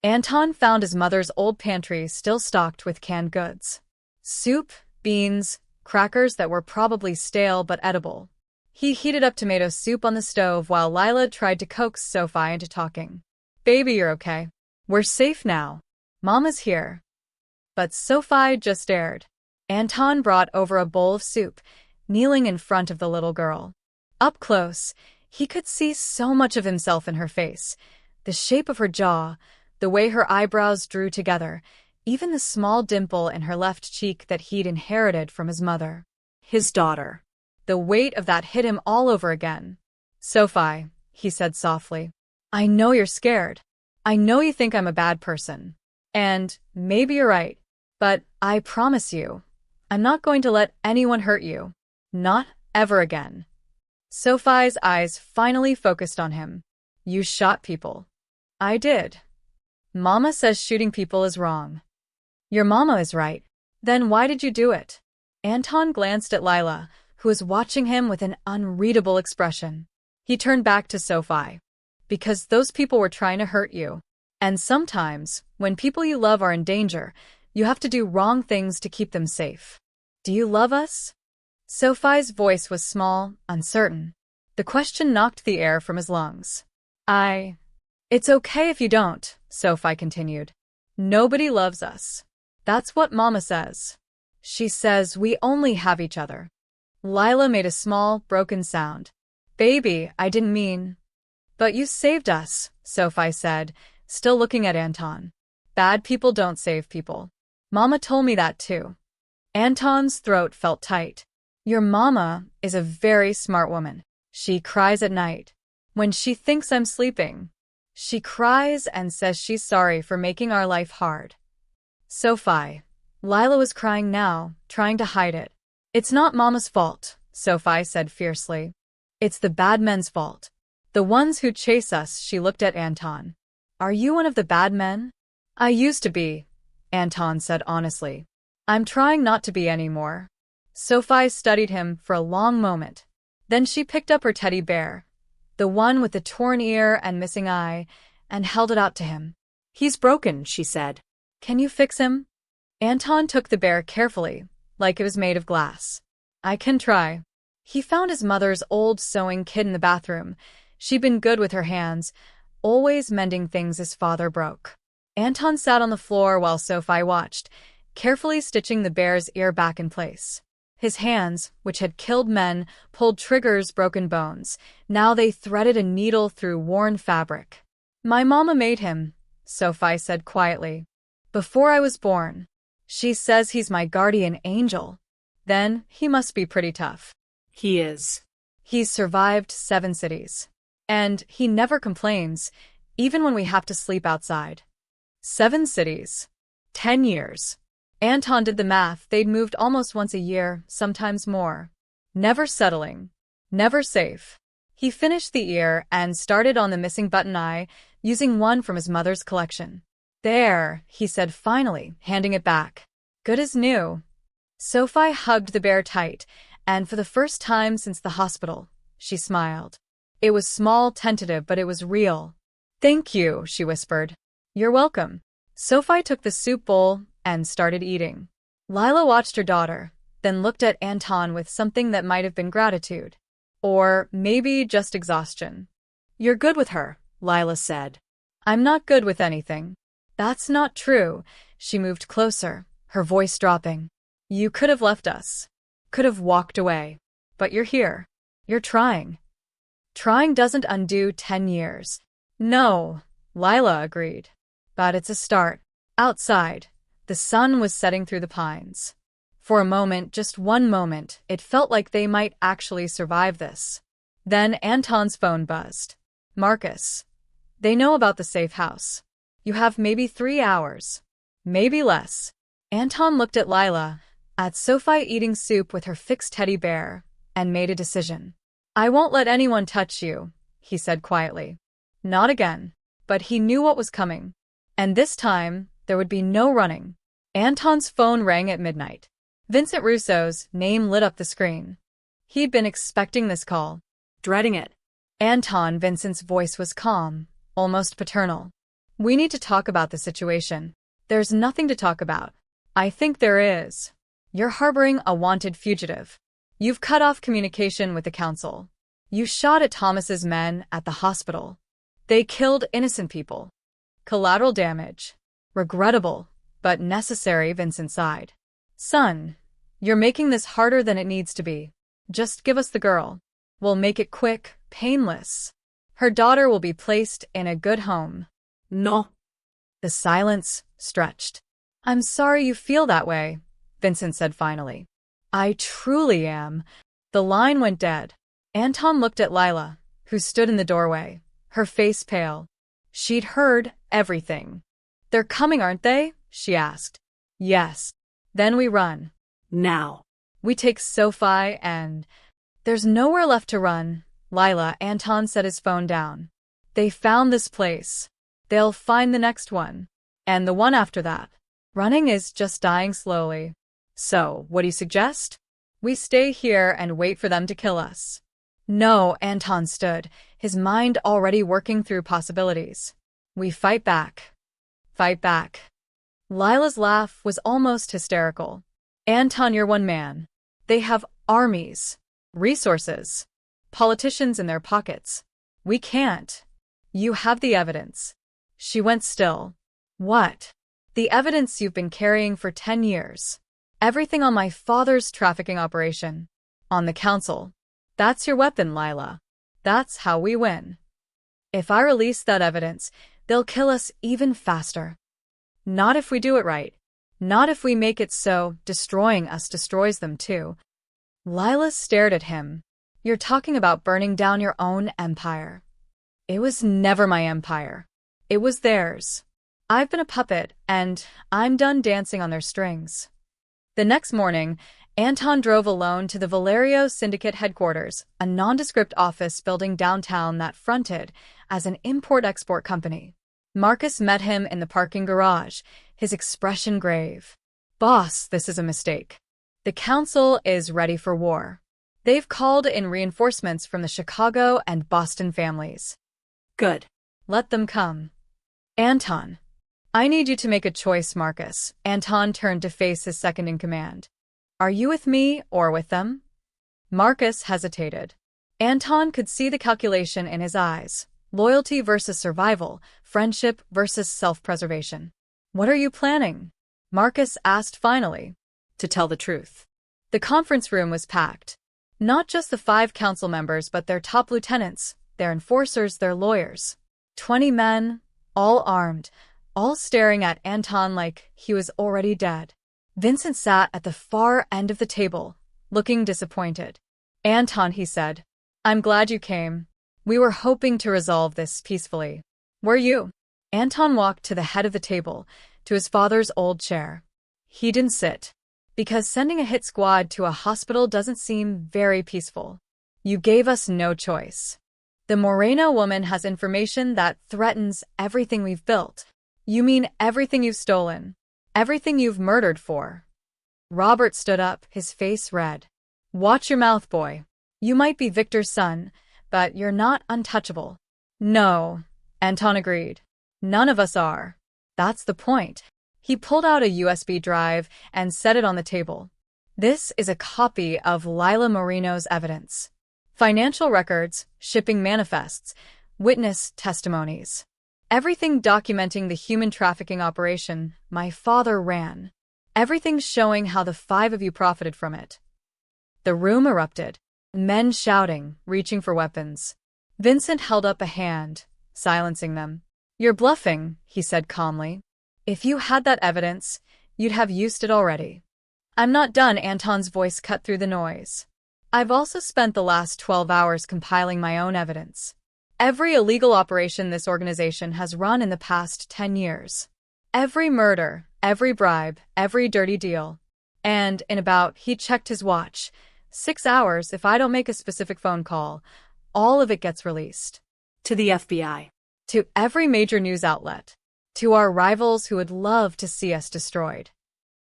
Anton found his mother's old pantry still stocked with canned goods. Soup, beans, crackers that were probably stale but edible. He heated up tomato soup on the stove while Lila tried to coax Sophie into talking. Baby, you're okay. We're safe now. Mama's here. But Sophie just stared. Anton brought over a bowl of soup, kneeling in front of the little girl. Up close, he could see so much of himself in her face. The shape of her jaw, the way her eyebrows drew together, even the small dimple in her left cheek that he'd inherited from his mother. His daughter. The weight of that hit him all over again. Sophie, he said softly, I know you're scared. I know you think I'm a bad person. And maybe you're right. But I promise you, I'm not going to let anyone hurt you. Not ever again. Sophie's eyes finally focused on him. You shot people. I did. Mama says shooting people is wrong. Your mama is right. Then why did you do it? Anton glanced at Lila, who was watching him with an unreadable expression. He turned back to Sophie. Because those people were trying to hurt you. And sometimes, when people you love are in danger, you have to do wrong things to keep them safe. Do you love us? Sophie's voice was small, uncertain. The question knocked the air from his lungs. It's okay if you don't, Sophie continued. Nobody loves us. That's what Mama says. She says we only have each other. Lila made a small, broken sound. Baby, I didn't mean. But you saved us, Sophie said, still looking at Anton. Bad people don't save people. Mama told me that too. Anton's throat felt tight. Your mama is a very smart woman. She cries at night. When she thinks I'm sleeping, she cries and says she's sorry for making our life hard. Sophie. Lila was crying now, trying to hide it. It's not Mama's fault, Sophie said fiercely. It's the bad men's fault. The ones who chase us. She looked at Anton. Are you one of the bad men? I used to be, Anton said honestly. I'm trying not to be anymore. Sophie studied him for a long moment. Then she picked up her teddy bear, the one with the torn ear and missing eye, and held it out to him. He's broken, she said. Can you fix him? Anton took the bear carefully, like it was made of glass. I can try. He found his mother's old sewing kit in the bathroom. She'd been good with her hands, always mending things his father broke. Anton sat on the floor while Sophie watched, carefully stitching the bear's ear back in place. His hands, which had killed men, pulled triggers, broken bones. Now they threaded a needle through worn fabric. My mama made him, Sophie said quietly. Before I was born. She says he's my guardian angel. Then he must be pretty tough. He is. He's survived 7 cities. And he never complains, even when we have to sleep outside. 7 cities. 10 years. Anton did the math. They'd moved almost once a year, sometimes more. Never settling. Never safe. He finished the ear and started on the missing button eye, using one from his mother's collection. There, he said finally, handing it back. Good as new. Sophie hugged the bear tight, and for the first time since the hospital, she smiled. It was small, tentative, but it was real. Thank you, she whispered. You're welcome. Sophie took the soup bowl and started eating. Lila watched her daughter, then looked at Anton with something that might have been gratitude. Or maybe just exhaustion. You're good with her, Lila said. I'm not good with anything. That's not true. She moved closer, her voice dropping. You could have left us. Could have walked away. But you're here. You're trying. Trying doesn't undo 10 years. No, Lila agreed. But it's a start. Outside, the sun was setting through the pines. For a moment, just one moment, it felt like they might actually survive this. Then Anton's phone buzzed. Marcus. They know about the safe house. You have maybe 3 hours. Maybe less. Anton looked at Lila, at Sophie eating soup with her fixed teddy bear, and made a decision. I won't let anyone touch you, he said quietly. Not again. But he knew what was coming. And this time, there would be no running. Anton's phone rang at midnight. Vincent Russo's name lit up the screen. He'd been expecting this call. Dreading it. Anton, Vincent's voice was calm, almost paternal. We need to talk about the situation. There's nothing to talk about. I think there is. You're harboring a wanted fugitive. You've cut off communication with the council. You shot at Thomas's men at the hospital. They killed innocent people. Collateral damage. Regrettable, but necessary, Vincent sighed. Son, you're making this harder than it needs to be. Just give us the girl. We'll make it quick, painless. Her daughter will be placed in a good home. No. The silence stretched. I'm sorry you feel that way, Vincent said finally. I truly am. The line went dead. Anton looked at Lila, who stood in the doorway, her face pale. She'd heard everything. They're coming, aren't they? She asked. Yes. Then we run. Now. We take Sophie and... There's nowhere left to run, Lila. Anton set his phone down. They found this place. They'll find the next one. And the one after that. Running is just dying slowly. So, what do you suggest? We stay here and wait for them to kill us. No, Anton stood, his mind already working through possibilities. We fight back. Fight back. Lila's laugh was almost hysterical. Anton, you're one man. They have armies, resources, politicians in their pockets. We can't. You have the evidence. She went still. What? The evidence you've been carrying for 10 years. Everything on my father's trafficking operation. On the council. That's your weapon, Lila. That's how we win. If I release that evidence, they'll kill us even faster. Not if we do it right. Not if we make it so destroying us destroys them too. Lila stared at him. You're talking about burning down your own empire. It was never my empire. It was theirs. I've been a puppet, and I'm done dancing on their strings. The next morning, Anton drove alone to the Valerio Syndicate headquarters, a nondescript office building downtown that fronted as an import-export company. Marcus met him in the parking garage, his expression grave. Boss, this is a mistake. The council is ready for war. They've called in reinforcements from the Chicago and Boston families. Good. Let them come. Anton. I need you to make a choice, Marcus. Anton turned to face his second-in-command. Are you with me or with them? Marcus hesitated. Anton could see the calculation in his eyes. Loyalty versus survival, friendship versus self-preservation. What are you planning? Marcus asked finally. To tell the truth. The conference room was packed. Not just the 5 council members, but their top lieutenants, their enforcers, their lawyers. 20 men, all armed, all staring at Anton like he was already dead. Vincent sat at the far end of the table, looking disappointed. Anton, he said, I'm glad you came. We were hoping to resolve this peacefully. Were you? Anton walked to the head of the table, to his father's old chair. He didn't sit. Because sending a hit squad to a hospital doesn't seem very peaceful. You gave us no choice. The Moreno woman has information that threatens everything we've built. You mean everything you've stolen? Everything you've murdered for? Robert stood up, his face red. Watch your mouth, boy. You might be Victor's son, but you're not untouchable. No, Anton agreed. None of us are. That's the point. He pulled out a USB drive and set it on the table. This is a copy of Lila Moreno's evidence. Financial records, shipping manifests, witness testimonies. Everything documenting the human trafficking operation my father ran. Everything showing how the 5 of you profited from it. The room erupted. Men shouting, reaching for weapons. Vincent held up a hand, silencing them. You're bluffing, he said calmly. If you had that evidence, you'd have used it already. I'm not done, Anton's voice cut through the noise. I've also spent the last 12 hours compiling my own evidence. Every illegal operation this organization has run in the past 10 years. Every murder, every bribe, every dirty deal. And in about, he checked his watch, 6 hours if I don't make a specific phone call, all of it gets released. To the FBI. To every major news outlet. To our rivals who would love to see us destroyed.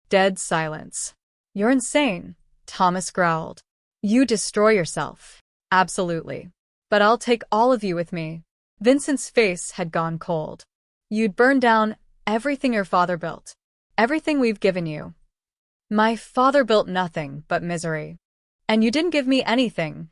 Dead silence. You're insane, Thomas growled. You destroy yourself. Absolutely. But I'll take all of you with me. Vincent's face had gone cold. You'd burn down everything your father built. Everything we've given you. My father built nothing but misery. And you didn't give me anything.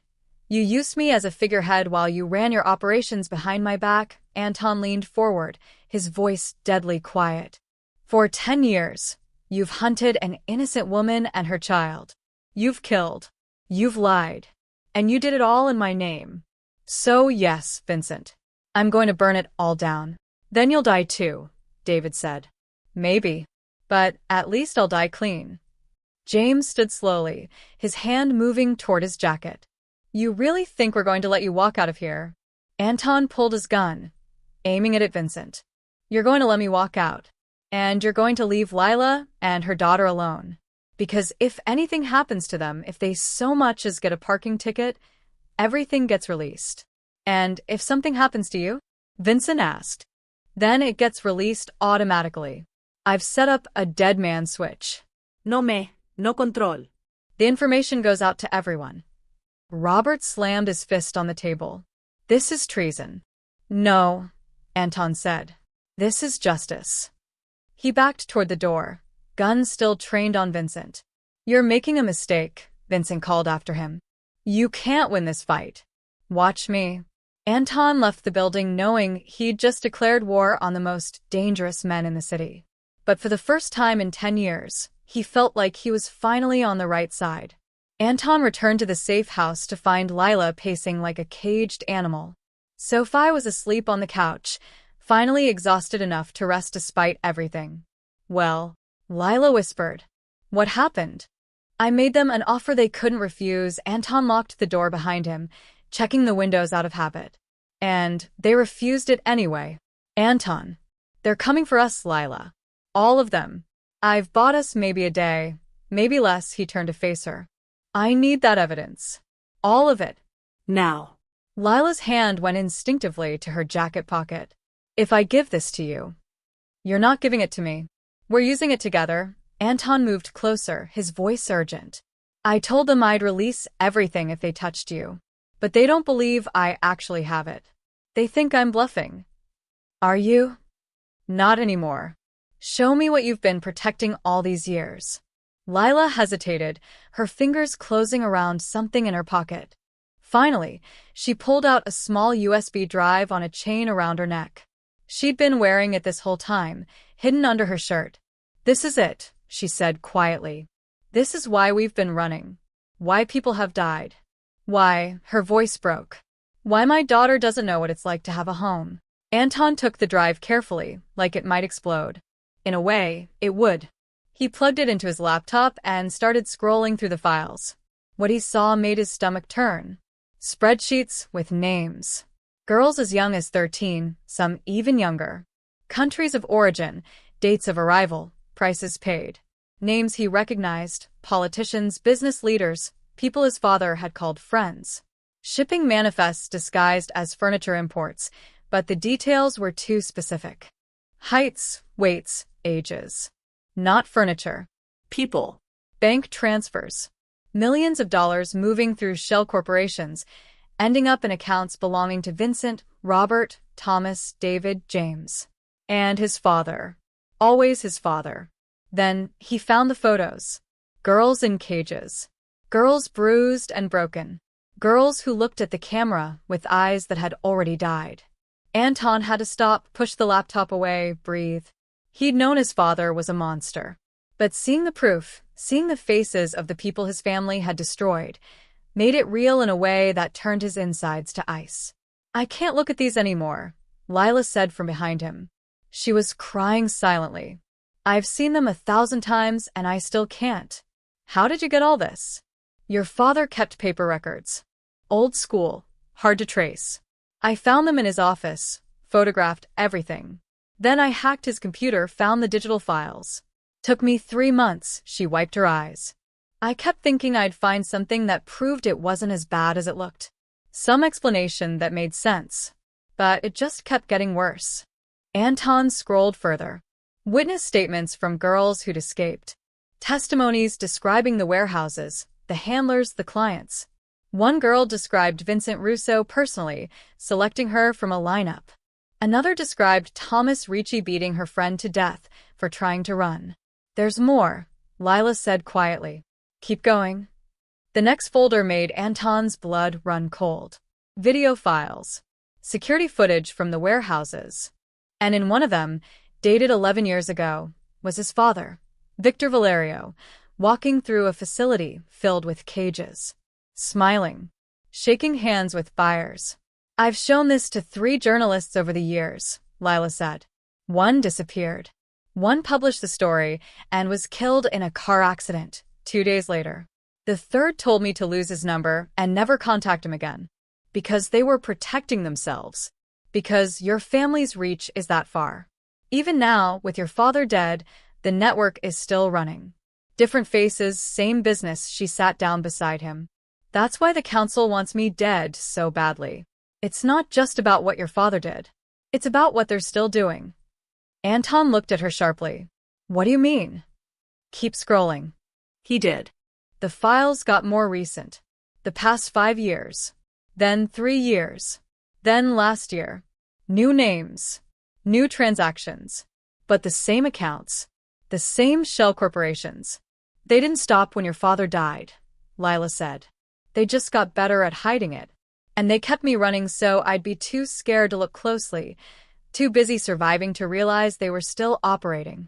You used me as a figurehead while you ran your operations behind my back. Anton leaned forward, his voice deadly quiet. For 10 years, you've hunted an innocent woman and her child. You've killed. You've lied. And you did it all in my name. So yes, Vincent. I'm going to burn it all down. Then you'll die too, David said. Maybe. But at least I'll die clean. James stood slowly, his hand moving toward his jacket. You really think we're going to let you walk out of here? Anton pulled his gun, aiming it at Vincent. You're going to let me walk out. And you're going to leave Lila and her daughter alone. Because if anything happens to them, if they so much as get a parking ticket, everything gets released. And if something happens to you? Vincent asked. Then it gets released automatically. I've set up a dead man switch. No control. The information goes out to everyone. Robert slammed his fist on the table. This is treason. No, Anton said. This is justice. He backed toward the door, gun still trained on Vincent. You're making a mistake, Vincent called after him. You can't win this fight. Watch me. Anton left the building knowing he'd just declared war on the most dangerous men in the city. But for the first time in 10 years, he felt like he was finally on the right side. Anton returned to the safe house to find Lila pacing like a caged animal. Sophie was asleep on the couch, finally exhausted enough to rest despite everything. Well, Lila whispered. What happened? I made them an offer they couldn't refuse. Anton locked the door behind him, checking the windows out of habit. And they refused it anyway. Anton. They're coming for us, Lila. All of them. I've bought us maybe a day, maybe less. He turned to face her. I need that evidence. All of it. Now. Lila's hand went instinctively to her jacket pocket. If I give this to you, you're not giving it to me. We're using it together. Anton moved closer, his voice urgent. I told them I'd release everything if they touched you. But they don't believe I actually have it. They think I'm bluffing. Are you? Not anymore. Show me what you've been protecting all these years. Lila hesitated, her fingers closing around something in her pocket. Finally, she pulled out a small USB drive on a chain around her neck. She'd been wearing it this whole time, hidden under her shirt. This is it, she said quietly. This is why we've been running. Why people have died. Why, her voice broke. Why my daughter doesn't know what it's like to have a home. Anton took the drive carefully, like it might explode. In a way, it would. He plugged it into his laptop and started scrolling through the files. What he saw made his stomach turn. Spreadsheets with names. Girls as young as 13, some even younger. Countries of origin, dates of arrival, prices paid. Names he recognized, politicians, business leaders, people his father had called friends. Shipping manifests disguised as furniture imports, but the details were too specific. Heights, weights, ages. Not furniture. People. Bank transfers. Millions of dollars moving through shell corporations, ending up in accounts belonging to Vincent, Robert, Thomas, David, James. And his father. Always his father. Then he found the photos. Girls in cages. Girls bruised and broken. Girls who looked at the camera with eyes that had already died. Anton had to stop, push the laptop away, breathe. He'd known his father was a monster. But seeing the proof, seeing the faces of the people his family had destroyed, made it real in a way that turned his insides to ice. I can't look at these anymore, Lila said from behind him. She was crying silently. I've seen them 1,000 times and I still can't. How did you get all this? Your father kept paper records. Old school, hard to trace. I found them in his office, photographed everything. Then I hacked his computer, found the digital files. Took me 3 months, she wiped her eyes. I kept thinking I'd find something that proved it wasn't as bad as it looked. Some explanation that made sense. But it just kept getting worse. Anton scrolled further. Witness statements from girls who'd escaped. Testimonies describing the warehouses, the handlers, the clients. One girl described Vincent Russo personally, selecting her from a lineup. Another described Thomas Ricci beating her friend to death for trying to run. There's more, Lila said quietly. Keep going. The next folder made Anton's blood run cold. Video files. Security footage from the warehouses. And in one of them, dated 11 years ago, was his father, Victor Valerio, walking through a facility filled with cages. Smiling. Shaking hands with buyers. I've shown this to 3 journalists over the years, Lila said. One disappeared. One published the story and was killed in a car accident 2 days later. The third told me to lose his number and never contact him again. Because they were protecting themselves. Because your family's reach is that far. Even now, with your father dead, the network is still running. Different faces, same business. She sat down beside him. That's why the council wants me dead so badly. It's not just about what your father did. It's about what they're still doing. Anton looked at her sharply. What do you mean? Keep scrolling. He did. The files got more recent. The past 5 years. Then 3 years. Then last year. New names. New transactions. But the same accounts. The same shell corporations. They didn't stop when your father died, Lila said. They just got better at hiding it. And they kept me running so I'd be too scared to look closely, too busy surviving to realize they were still operating.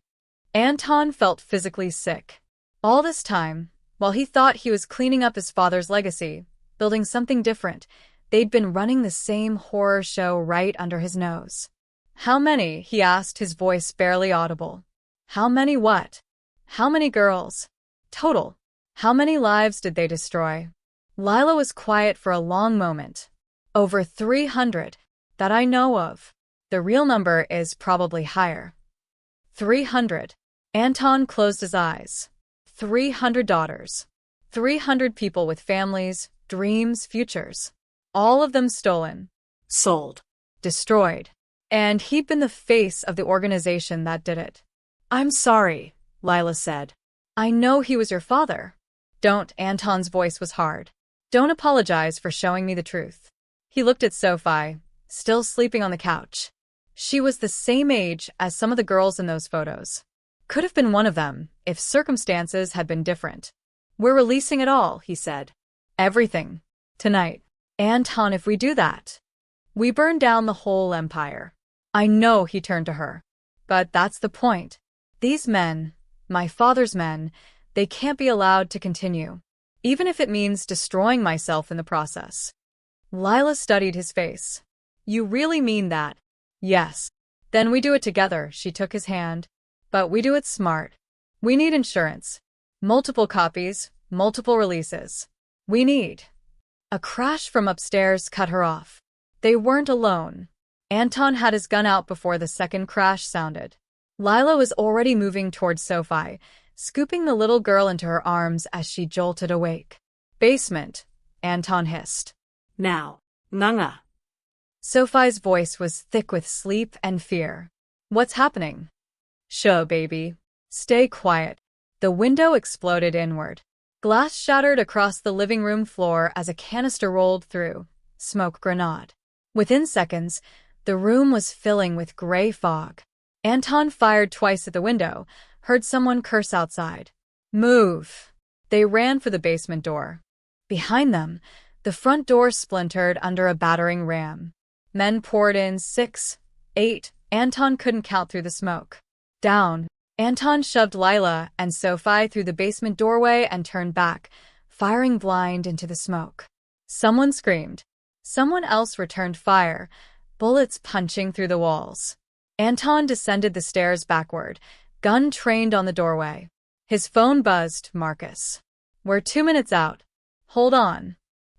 Anton felt physically sick. All this time, while he thought he was cleaning up his father's legacy, building something different, they'd been running the same horror show right under his nose. How many? He asked, his voice barely audible. How many what? How many girls? Total. How many lives did they destroy? Lila was quiet for a long moment. Over 300. That I know of. The real number is probably higher. 300. Anton closed his eyes. 300 daughters. 300 people with families, dreams, futures. All of them stolen. Sold. Destroyed. And he'd been the face of the organization that did it. I'm sorry, Lila said. I know he was your father. Don't, Anton's voice was hard. Don't apologize for showing me the truth. He looked at Sophie, still sleeping on the couch. She was the same age as some of the girls in those photos. Could have been one of them, if circumstances had been different. We're releasing it all, he said. Everything. Tonight. Anton, if we do that, we burn down the whole empire. I know, he turned to her. But that's the point. These men, my father's men, they can't be allowed to continue. Even if it means destroying myself in the process. Lila studied his face. You really mean that? Yes. Then we do it together, she took his hand. But we do it smart. We need insurance. Multiple copies, multiple releases. We need. A crash from upstairs cut her off. They weren't alone. Anton had his gun out before the second crash sounded. Lila was already moving towards Sophie, scooping the little girl into her arms as she jolted awake. Basement, Anton hissed. Now, Nanga. Sophie's voice was thick with sleep and fear. What's happening? Shh, baby. Stay quiet. The window exploded inward. Glass shattered across the living room floor as a canister rolled through. Smoke grenade. Within seconds, the room was filling with gray fog. Anton fired twice at the window, heard someone curse outside. Move! They ran for the basement door. Behind them, the front door splintered under a battering ram. Men poured in 6, 8. Anton couldn't count through the smoke. Down. Anton shoved Lila and Sophie through the basement doorway and turned back, firing blind into the smoke. Someone screamed. Someone else returned fire, bullets punching through the walls. Anton descended the stairs backward, gun trained on the doorway. His phone buzzed. Marcus. We're 2 minutes out. Hold on.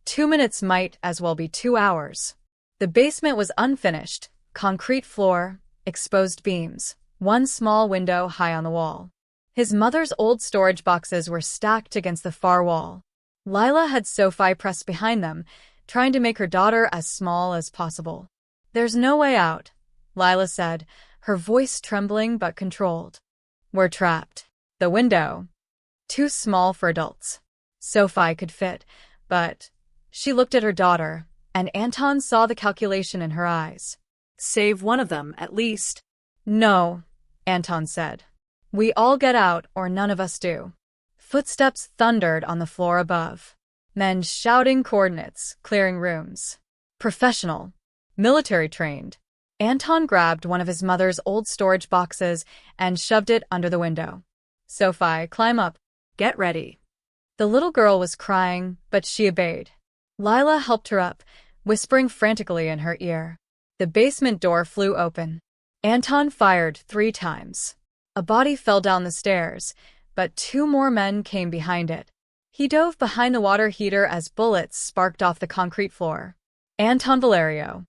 2 minutes might as well be 2 hours. The basement was unfinished, concrete floor, exposed beams, one small window high on the wall. His mother's old storage boxes were stacked against the far wall. Lila had Sophie pressed behind them, trying to make her daughter as small as possible. There's no way out, Lila said, her voice trembling but controlled. We're trapped. The window. Too small for adults. Sophie could fit, but she looked at her daughter, and Anton saw the calculation in her eyes. Save one of them, at least. No, Anton said. We all get out or none of us do. Footsteps thundered on the floor above. Men shouting coordinates, clearing rooms. Professional. Military trained. Anton grabbed one of his mother's old storage boxes and shoved it under the window. Sophie, climb up. Get ready. The little girl was crying, but she obeyed. Lila helped her up, whispering frantically in her ear. The basement door flew open. Anton fired 3 times. A body fell down the stairs, but 2 more men came behind it. He dove behind the water heater as bullets sparked off the concrete floor. Anton Valerio.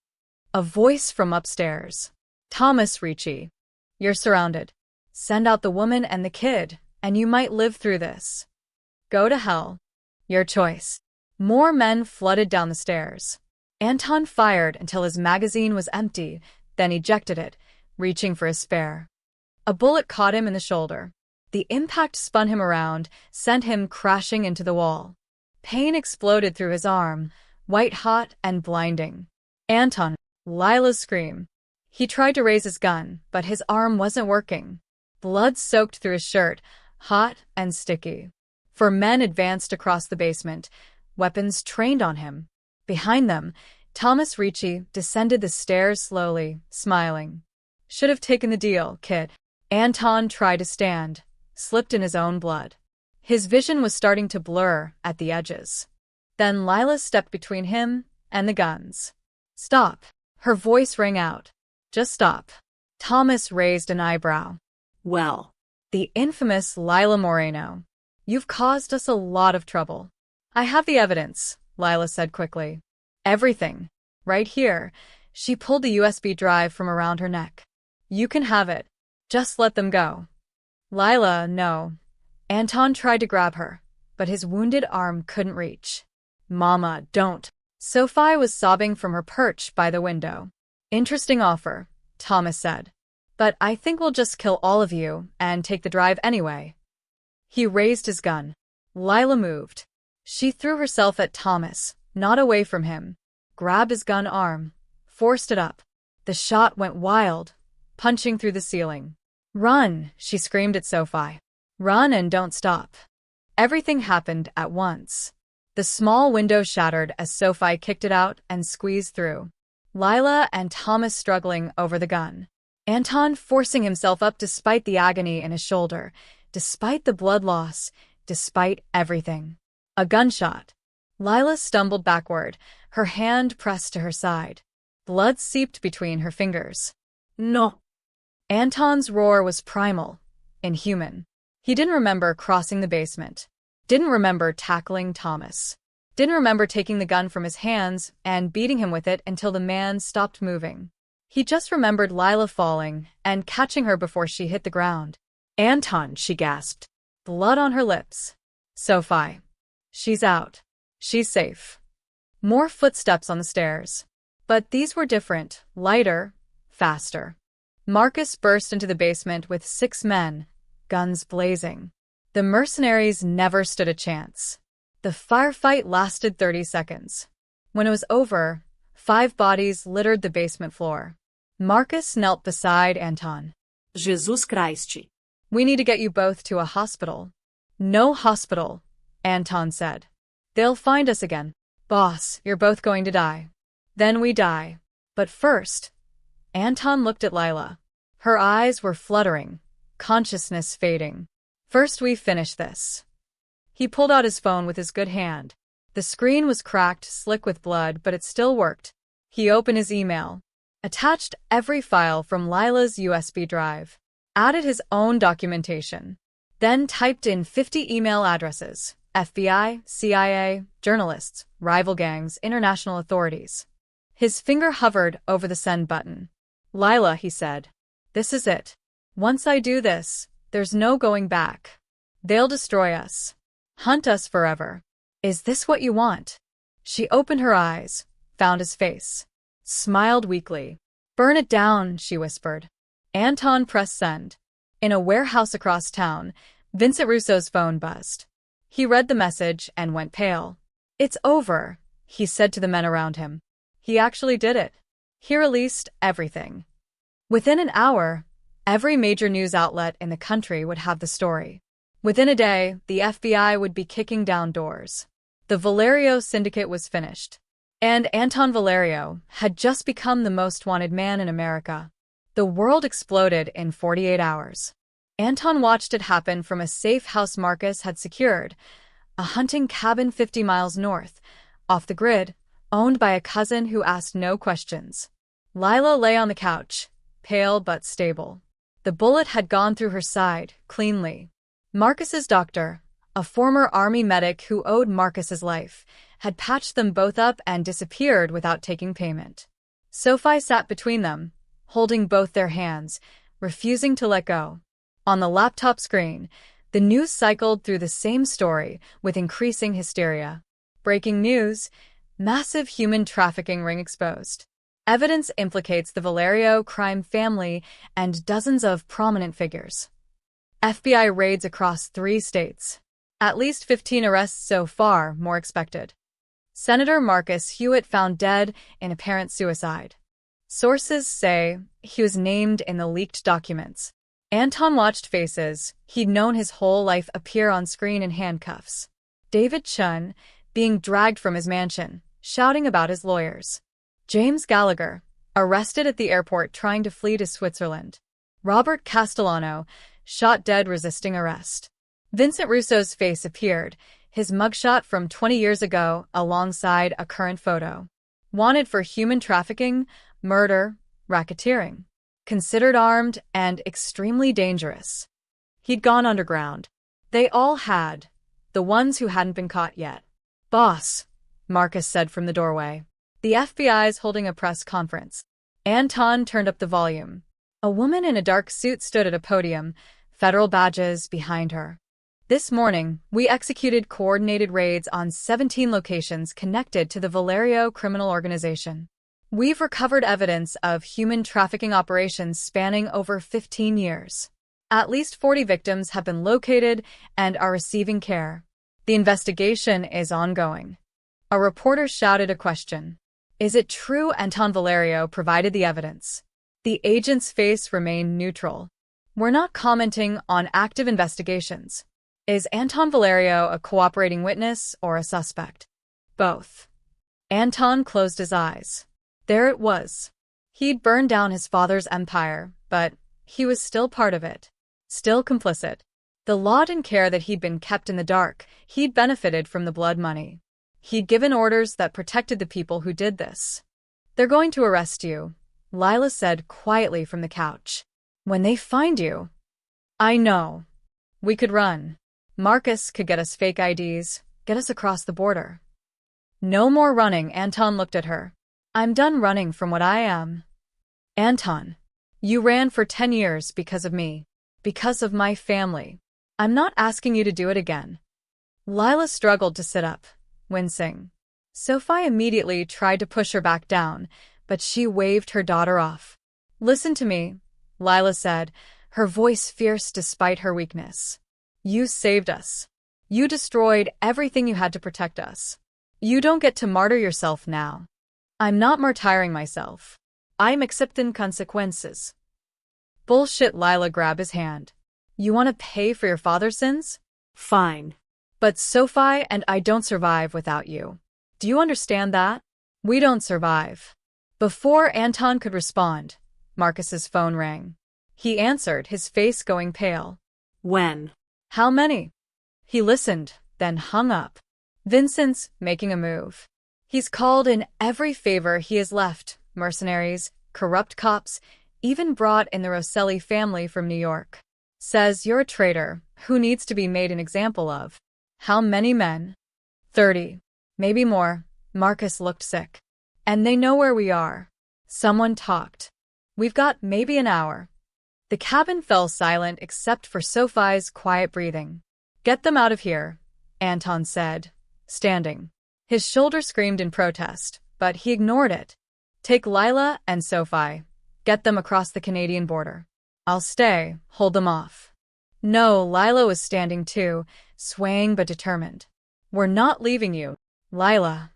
A voice from upstairs. Thomas Ricci. You're surrounded. Send out the woman and the kid, and you might live through this. Go to hell. Your choice. More men flooded down the stairs. Anton fired until his magazine was empty, then ejected it, reaching for his spare. A bullet caught him in the shoulder. The impact spun him around, sent him crashing into the wall. Pain exploded through his arm, white-hot and blinding. Anton, Lila's scream. He tried to raise his gun, but his arm wasn't working. Blood soaked through his shirt, hot and sticky. 4 men advanced across the basement, weapons trained on him. Behind them, Thomas Ricci descended the stairs slowly, smiling. Should have taken the deal, kid. Anton tried to stand, slipped in his own blood. His vision was starting to blur at the edges. Then Lila stepped between him and the guns. Stop. Her voice rang out. Just stop. Thomas raised an eyebrow. Well. The infamous Lila Moreno. You've caused us a lot of trouble. I have the evidence, Lila said quickly. Everything. Right here. She pulled the USB drive from around her neck. You can have it. Just let them go. Lila, no. Anton tried to grab her, but his wounded arm couldn't reach. Mama, don't. Sophie was sobbing from her perch by the window. Interesting offer. Thomas said. But I think we'll just kill all of you and take the drive anyway. He raised his gun. Lila moved. She threw herself at Thomas, not away from him, grabbed his gun arm, forced it up. The shot went wild, punching through the ceiling. Run, she screamed at Sophie. Run and don't stop. Everything happened at once. The small window shattered as Sophie kicked it out and squeezed through. Lila and Thomas struggling over the gun. Anton forcing himself up despite the agony in his shoulder, despite the blood loss, despite everything. A gunshot. Lila stumbled backward, her hand pressed to her side. Blood seeped between her fingers. No. Anton's roar was primal, inhuman. He didn't remember crossing the basement. Didn't remember tackling Thomas. Didn't remember taking the gun from his hands and beating him with it until the man stopped moving. He just remembered Lila falling and catching her before she hit the ground. Anton, she gasped. Blood on her lips. Sophie. She's out. She's safe. More footsteps on the stairs. But these were different, lighter, faster. Marcus burst into the basement with 6 men, guns blazing. The mercenaries never stood a chance. The firefight lasted 30 seconds. When it was over, 5 bodies littered the basement floor. Marcus knelt beside Anton. Jesus Christ. We need to get you both to a hospital. No hospital, Anton said. They'll find us again. Boss, you're both going to die. Then we die. But first, Anton looked at Lila. Her eyes were fluttering, consciousness fading. First we finish this. He pulled out his phone with his good hand. The screen was cracked, slick with blood, but it still worked. He opened his email, attached every file from Lila's USB drive, added his own documentation, then typed in 50 email addresses, FBI, CIA, journalists, rival gangs, international authorities. His finger hovered over the send button. Lila, he said, this is it. Once I do this, there's no going back. They'll destroy us. Hunt us forever. Is this what you want? She opened her eyes, found his face, smiled weakly. Burn it down, she whispered. Anton pressed send. In a warehouse across town, Vincent Russo's phone buzzed. He read the message and went pale. It's over, he said to the men around him. He actually did it. He released everything. Within an hour, every major news outlet in the country would have the story. Within a day, the FBI would be kicking down doors. The Valerio syndicate was finished. And Anton Valerio had just become the most wanted man in America. The world exploded in 48 hours. Anton watched it happen from a safe house Marcus had secured, a hunting cabin 50 miles north, off the grid, owned by a cousin who asked no questions. Lila lay on the couch, pale but stable. The bullet had gone through her side, cleanly. Marcus's doctor, a former army medic who owed Marcus his life, had patched them both up and disappeared without taking payment. Sophie sat between them, holding both their hands, refusing to let go. On the laptop screen, the news cycled through the same story with increasing hysteria. Breaking news: massive human trafficking ring exposed. Evidence implicates the Valerio crime family and dozens of prominent figures. FBI raids across 3 states. At least 15 arrests so far, more expected. Senator Marcus Hewitt found dead in apparent suicide. Sources say he was named in the leaked documents. Anton watched faces he'd known his whole life appear on screen in handcuffs. David Chun, being dragged from his mansion, shouting about his lawyers. James Gallagher, arrested at the airport trying to flee to Switzerland. Robert Castellano, shot dead resisting arrest. Vincent Russo's face appeared, his mugshot from 20 years ago alongside a current photo. Wanted for human trafficking, murder, racketeering. Considered armed and extremely dangerous. He'd gone underground. They all had, the ones who hadn't been caught yet. Boss, Marcus said from the doorway. The FBI's holding a press conference. Anton turned up the volume. A woman in a dark suit stood at a podium, federal badges behind her. This morning, we executed coordinated raids on 17 locations connected to the Valerio criminal organization. We've recovered evidence of human trafficking operations spanning over 15 years. At least 40 victims have been located and are receiving care. The investigation is ongoing. A reporter shouted a question. Is it true Anton Valerio provided the evidence? The agent's face remained neutral. We're not commenting on active investigations. Is Anton Valerio a cooperating witness or a suspect? Both. Anton closed his eyes. There it was. He'd burned down his father's empire, but he was still part of it. Still complicit. The law didn't care that he'd been kept in the dark. He'd benefited from the blood money. He'd given orders that protected the people who did this. They're going to arrest you, Lila said quietly from the couch. When they find you. I know. We could run. Marcus could get us fake IDs, get us across the border. No more running, Anton looked at her. I'm done running from what I am. Anton, you ran for 10 years because of me. Because of my family. I'm not asking you to do it again. Lila struggled to sit up, wincing. Sophie immediately tried to push her back down, but she waved her daughter off. Listen to me, Lila said, her voice fierce despite her weakness. You saved us. You destroyed everything you had to protect us. You don't get to martyr yourself now. I'm not martyring myself. I'm accepting consequences. Bullshit, Lila grabbed his hand. You want to pay for your father's sins? Fine. But Sophie and I don't survive without you. Do you understand that? We don't survive. Before Anton could respond, Marcus's phone rang. He answered, his face going pale. When? How many? He listened, then hung up. Vincent's making a move. He's called in every favor he has left, mercenaries, corrupt cops, even brought in the Rosselli family from New York. Says you're a traitor, who needs to be made an example of. How many men? 30. Maybe more. Marcus looked sick. And they know where we are. Someone talked. We've got maybe an hour. The cabin fell silent except for Sophie's quiet breathing. Get them out of here, Anton said, standing. His shoulder screamed in protest, but he ignored it. Take Lila and Sophie. Get them across the Canadian border. I'll stay, hold them off. No, Lila was standing too, swaying but determined. We're not leaving you, Lila.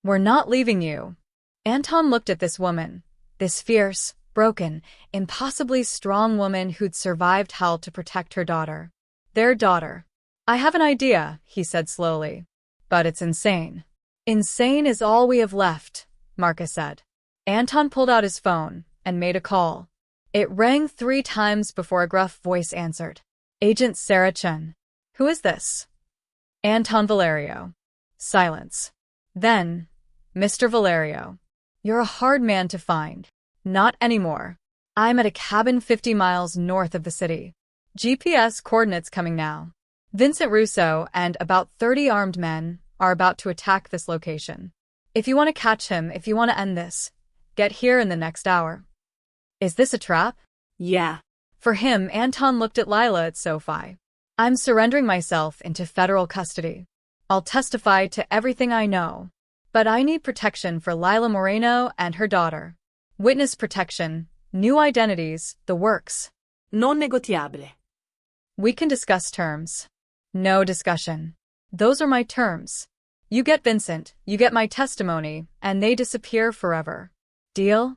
We're not leaving you. Anton looked at this woman, this fierce, broken, impossibly strong woman who'd survived hell to protect her daughter. Their daughter. I have an idea, he said slowly. But it's insane. Insane is all we have left, Marcus said. Anton pulled out his phone and made a call. It rang 3 times before a gruff voice answered. Agent Sarah Chen. Who is this? Anton Valerio. Silence. Then, Mr. Valerio. You're a hard man to find. Not anymore. I'm at a cabin 50 miles north of the city. GPS coordinates coming now. Vincent Russo and about 30 armed men are about to attack this location. If you want to catch him, if you want to end this, get here in the next hour. Is this a trap? Yeah. For him, Anton looked at Lila at Sophie. I'm surrendering myself into federal custody. I'll testify to everything I know. But I need protection for Lila Moreno and her daughter. Witness protection, new identities, the works. Non negoziabile. We can discuss terms. No discussion. Those are my terms. You get Vincent, you get my testimony, and they disappear forever. Deal?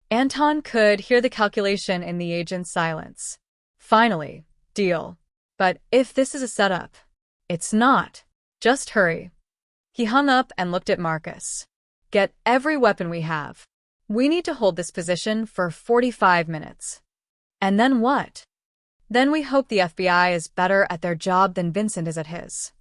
Anton could hear the calculation in the agent's silence. Finally, deal. But if this is a setup, it's not. Just hurry. He hung up and looked at Marcus. Get every weapon we have. We need to hold this position for 45 minutes. And then what? Then we hope the FBI is better at their job than Vincent is at his.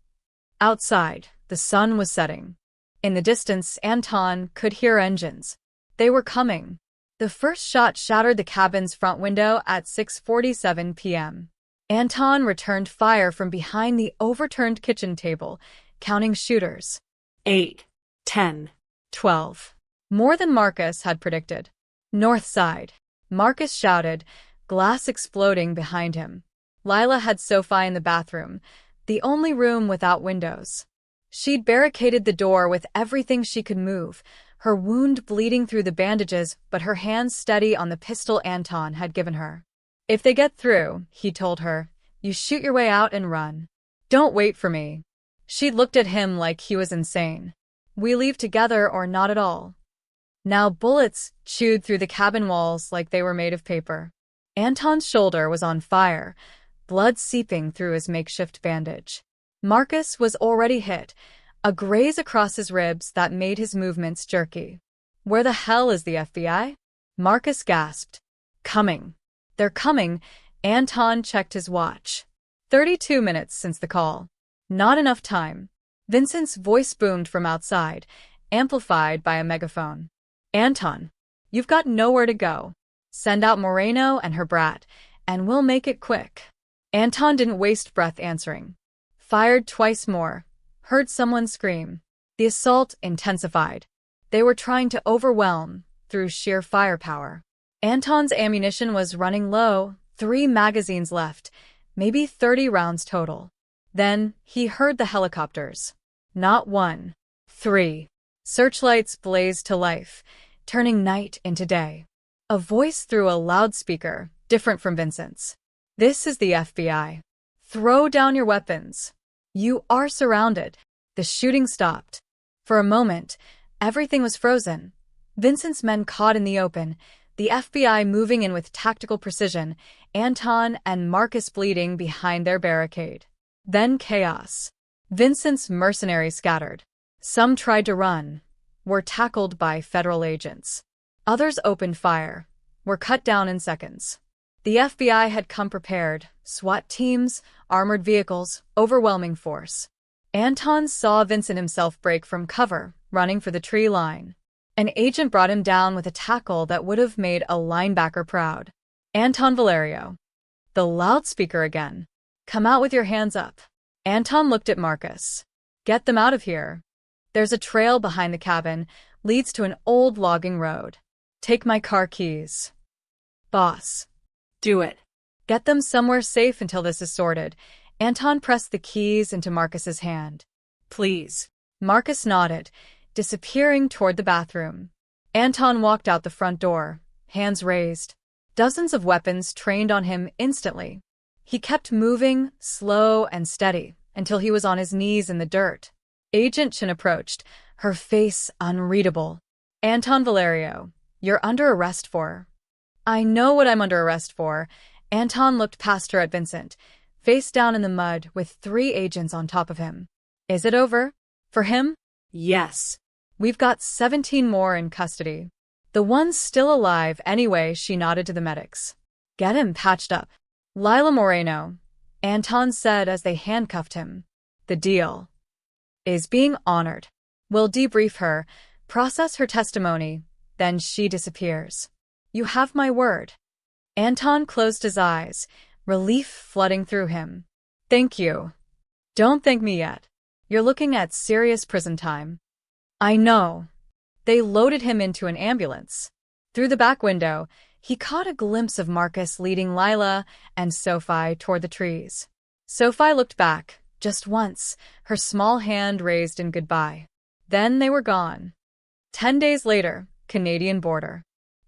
Outside, the sun was setting. In the distance, Anton could hear engines. They were coming. The first shot shattered the cabin's front window at 6:47 p.m. Anton returned fire from behind the overturned kitchen table, counting shooters. 8, 10, 12. More than Marcus had predicted. North side. Marcus shouted, glass exploding behind him. Lila had Sophie in the bathroom, the only room without windows. She'd barricaded the door with everything she could move, her wound bleeding through the bandages but her hands steady on the pistol Anton had given her. "If they get through," he told her, "you shoot your way out and run. Don't wait for me." She looked at him like he was insane. "We leave together or not at all." Now bullets chewed through the cabin walls like they were made of paper. Anton's shoulder was on fire, blood seeping through his makeshift bandage. Marcus was already hit, a graze across his ribs that made his movements jerky. "Where the hell is the FBI?" Marcus gasped. "Coming. They're coming." Anton checked his watch. 32 minutes since the call. Not enough time. Vincent's voice boomed from outside, amplified by a megaphone. "Anton, you've got nowhere to go. Send out Moreno and her brat, and we'll make it quick." Anton didn't waste breath answering. Fired twice more. Heard someone scream. The assault intensified. They were trying to overwhelm through sheer firepower. Anton's ammunition was running low, 3 magazines left, maybe 30 rounds total. Then he heard the helicopters. Not 1, 3. Searchlights blazed to life, turning night into day. A voice through a loudspeaker, different from Vincent's. "This is the FBI. Throw down your weapons. You are surrounded." The shooting stopped. For a moment, everything was frozen. Vincent's men caught in the open, the FBI moving in with tactical precision, Anton and Marcus bleeding behind their barricade. Then chaos. Vincent's mercenaries scattered. Some tried to run, were tackled by federal agents. Others opened fire, were cut down in seconds. The FBI had come prepared, SWAT teams, armored vehicles, overwhelming force. Anton saw Vincent himself break from cover, running for the tree line. An agent brought him down with a tackle that would have made a linebacker proud. "Anton Valerio." The loudspeaker again. "Come out with your hands up." Anton looked at Marcus. "Get them out of here. There's a trail behind the cabin, leads to an old logging road. Take my car keys." "Boss." Do it. "Get them somewhere safe until this is sorted." Anton pressed the keys into Marcus's hand. Please. Marcus nodded, disappearing toward the bathroom. Anton walked out the front door, hands raised. Dozens of weapons trained on him instantly. He kept moving, slow and steady, until he was on his knees in the dirt. Agent Chin approached, her face unreadable. "Anton Valerio, you're under arrest for..." "I know what I'm under arrest for." Anton looked past her at Vincent, face down in the mud with 3 agents on top of him. "Is it over? For him?" Yes. "We've got 17 more in custody. The one's still alive anyway." She nodded to the medics. "Get him patched up." "Lila Moreno," Anton said as they handcuffed him. "The deal is being honored. We'll debrief her, process her testimony, then she disappears. You have my word." Anton closed his eyes, relief flooding through him. "Thank you." "Don't thank me yet. You're looking at serious prison time." "I know." They loaded him into an ambulance. Through the back window, he caught a glimpse of Marcus leading Lila and Sophie toward the trees. Sophie looked back, just once, her small hand raised in goodbye. Then they were gone. 10 days later, Canadian border.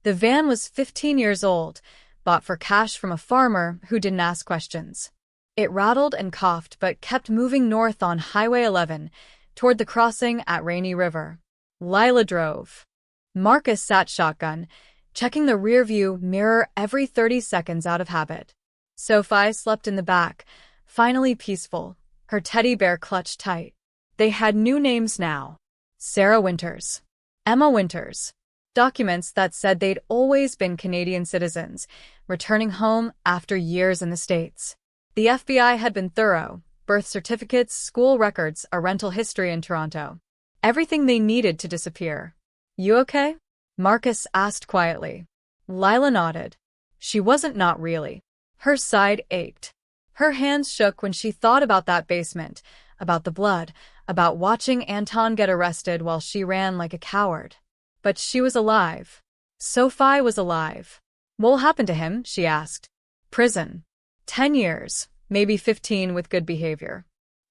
The van was 15 years old, bought for cash from a farmer who didn't ask questions. It rattled and coughed but kept moving north on Highway 11, toward the crossing at Rainy River. Lila drove. Marcus sat shotgun, checking the rearview mirror every 30 seconds out of habit. Sophie slept in the back, finally peaceful, her teddy bear clutched tight. They had new names now. Sarah Winters. Emma Winters. Documents that said they'd always been Canadian citizens, returning home after years in the States. The FBI had been thorough: birth certificates, school records, a rental history in Toronto. Everything they needed to disappear. "You okay?" Marcus asked quietly. Lila nodded. She wasn't, not really. Her side ached. Her hands shook when she thought about that basement, about the blood, about watching Anton get arrested while she ran like a coward. But she was alive. Sophie was alive. "What'll happen to him?" she asked. "Prison. 10 years, maybe 15 with good behavior.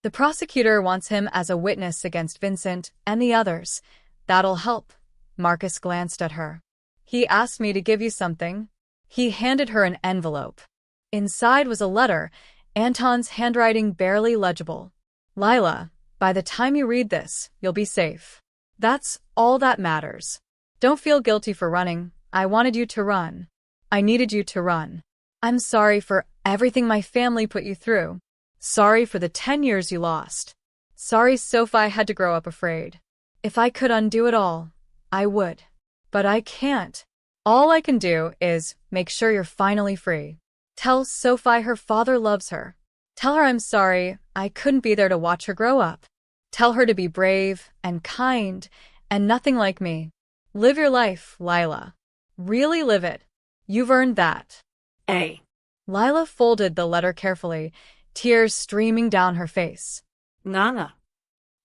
The prosecutor wants him as a witness against Vincent and the others. That'll help." Marcus glanced at her. He asked me to give you something. He handed her an envelope. Inside was a letter, Anton's handwriting barely legible. Lila, by the time you read this, you'll be safe. That's all that matters. Don't feel guilty for running. I wanted you to run. I needed you to run. I'm sorry for everything my family put you through. Sorry for the 10 years you lost. Sorry Sophie had to grow up afraid. If I could undo it all, I would. But I can't. All I can do is make sure you're finally free. Tell Sophie her father loves her. Tell her I'm sorry I couldn't be there to watch her grow up. Tell her to be brave and kind and nothing like me. Live your life, Lila. Really live it. You've earned that. Lila folded the letter carefully, tears streaming down her face. Nana.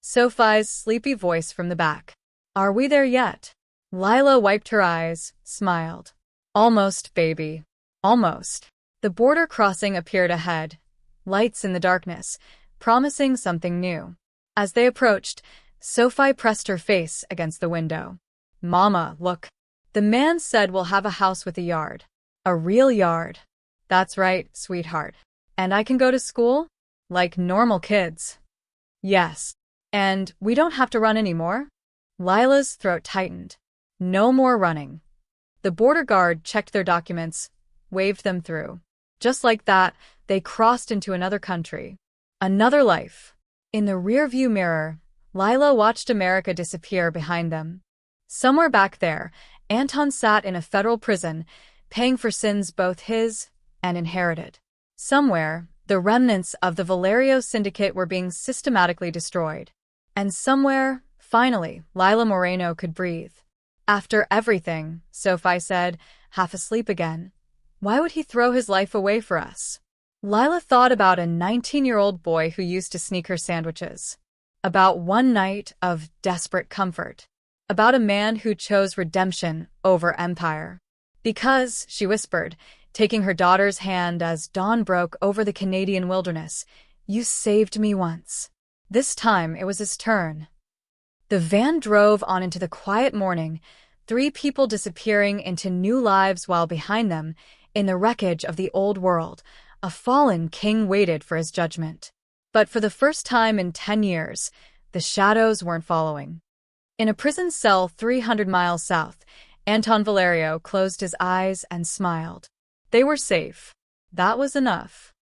Sophie's sleepy voice from the back. Are we there yet? Lila wiped her eyes, smiled. Almost, baby. Almost. The border crossing appeared ahead, lights in the darkness, promising something new. As they approached, Sophie pressed her face against the window. Mama, look. The man said we'll have a house with a yard. A real yard. That's right, sweetheart. And I can go to school? Like normal kids. Yes. And we don't have to run anymore? Lila's throat tightened. No more running. The border guard checked their documents, waved them through. Just like that, they crossed into another country. Another life. In the rearview mirror, Lila watched America disappear behind them. Somewhere back there, Anton sat in a federal prison, paying for sins both his and inherited. Somewhere, the remnants of the Valerio syndicate were being systematically destroyed. And somewhere, finally, Lila Moreno could breathe. After everything, Sophie said, half asleep again. Why would he throw his life away for us? Lila thought about a 19-year-old boy who used to sneak her sandwiches. About one night of desperate comfort. About a man who chose redemption over empire. Because, she whispered, taking her daughter's hand as dawn broke over the Canadian wilderness, you saved me once. This time it was his turn. The van drove on into the quiet morning, 3 people disappearing into new lives while behind them, in the wreckage of the old world, a fallen king waited for his judgment. But for the first time in 10 years, the shadows weren't following. In a prison cell 300 miles south, Anton Valerio closed his eyes and smiled. They were safe. That was enough.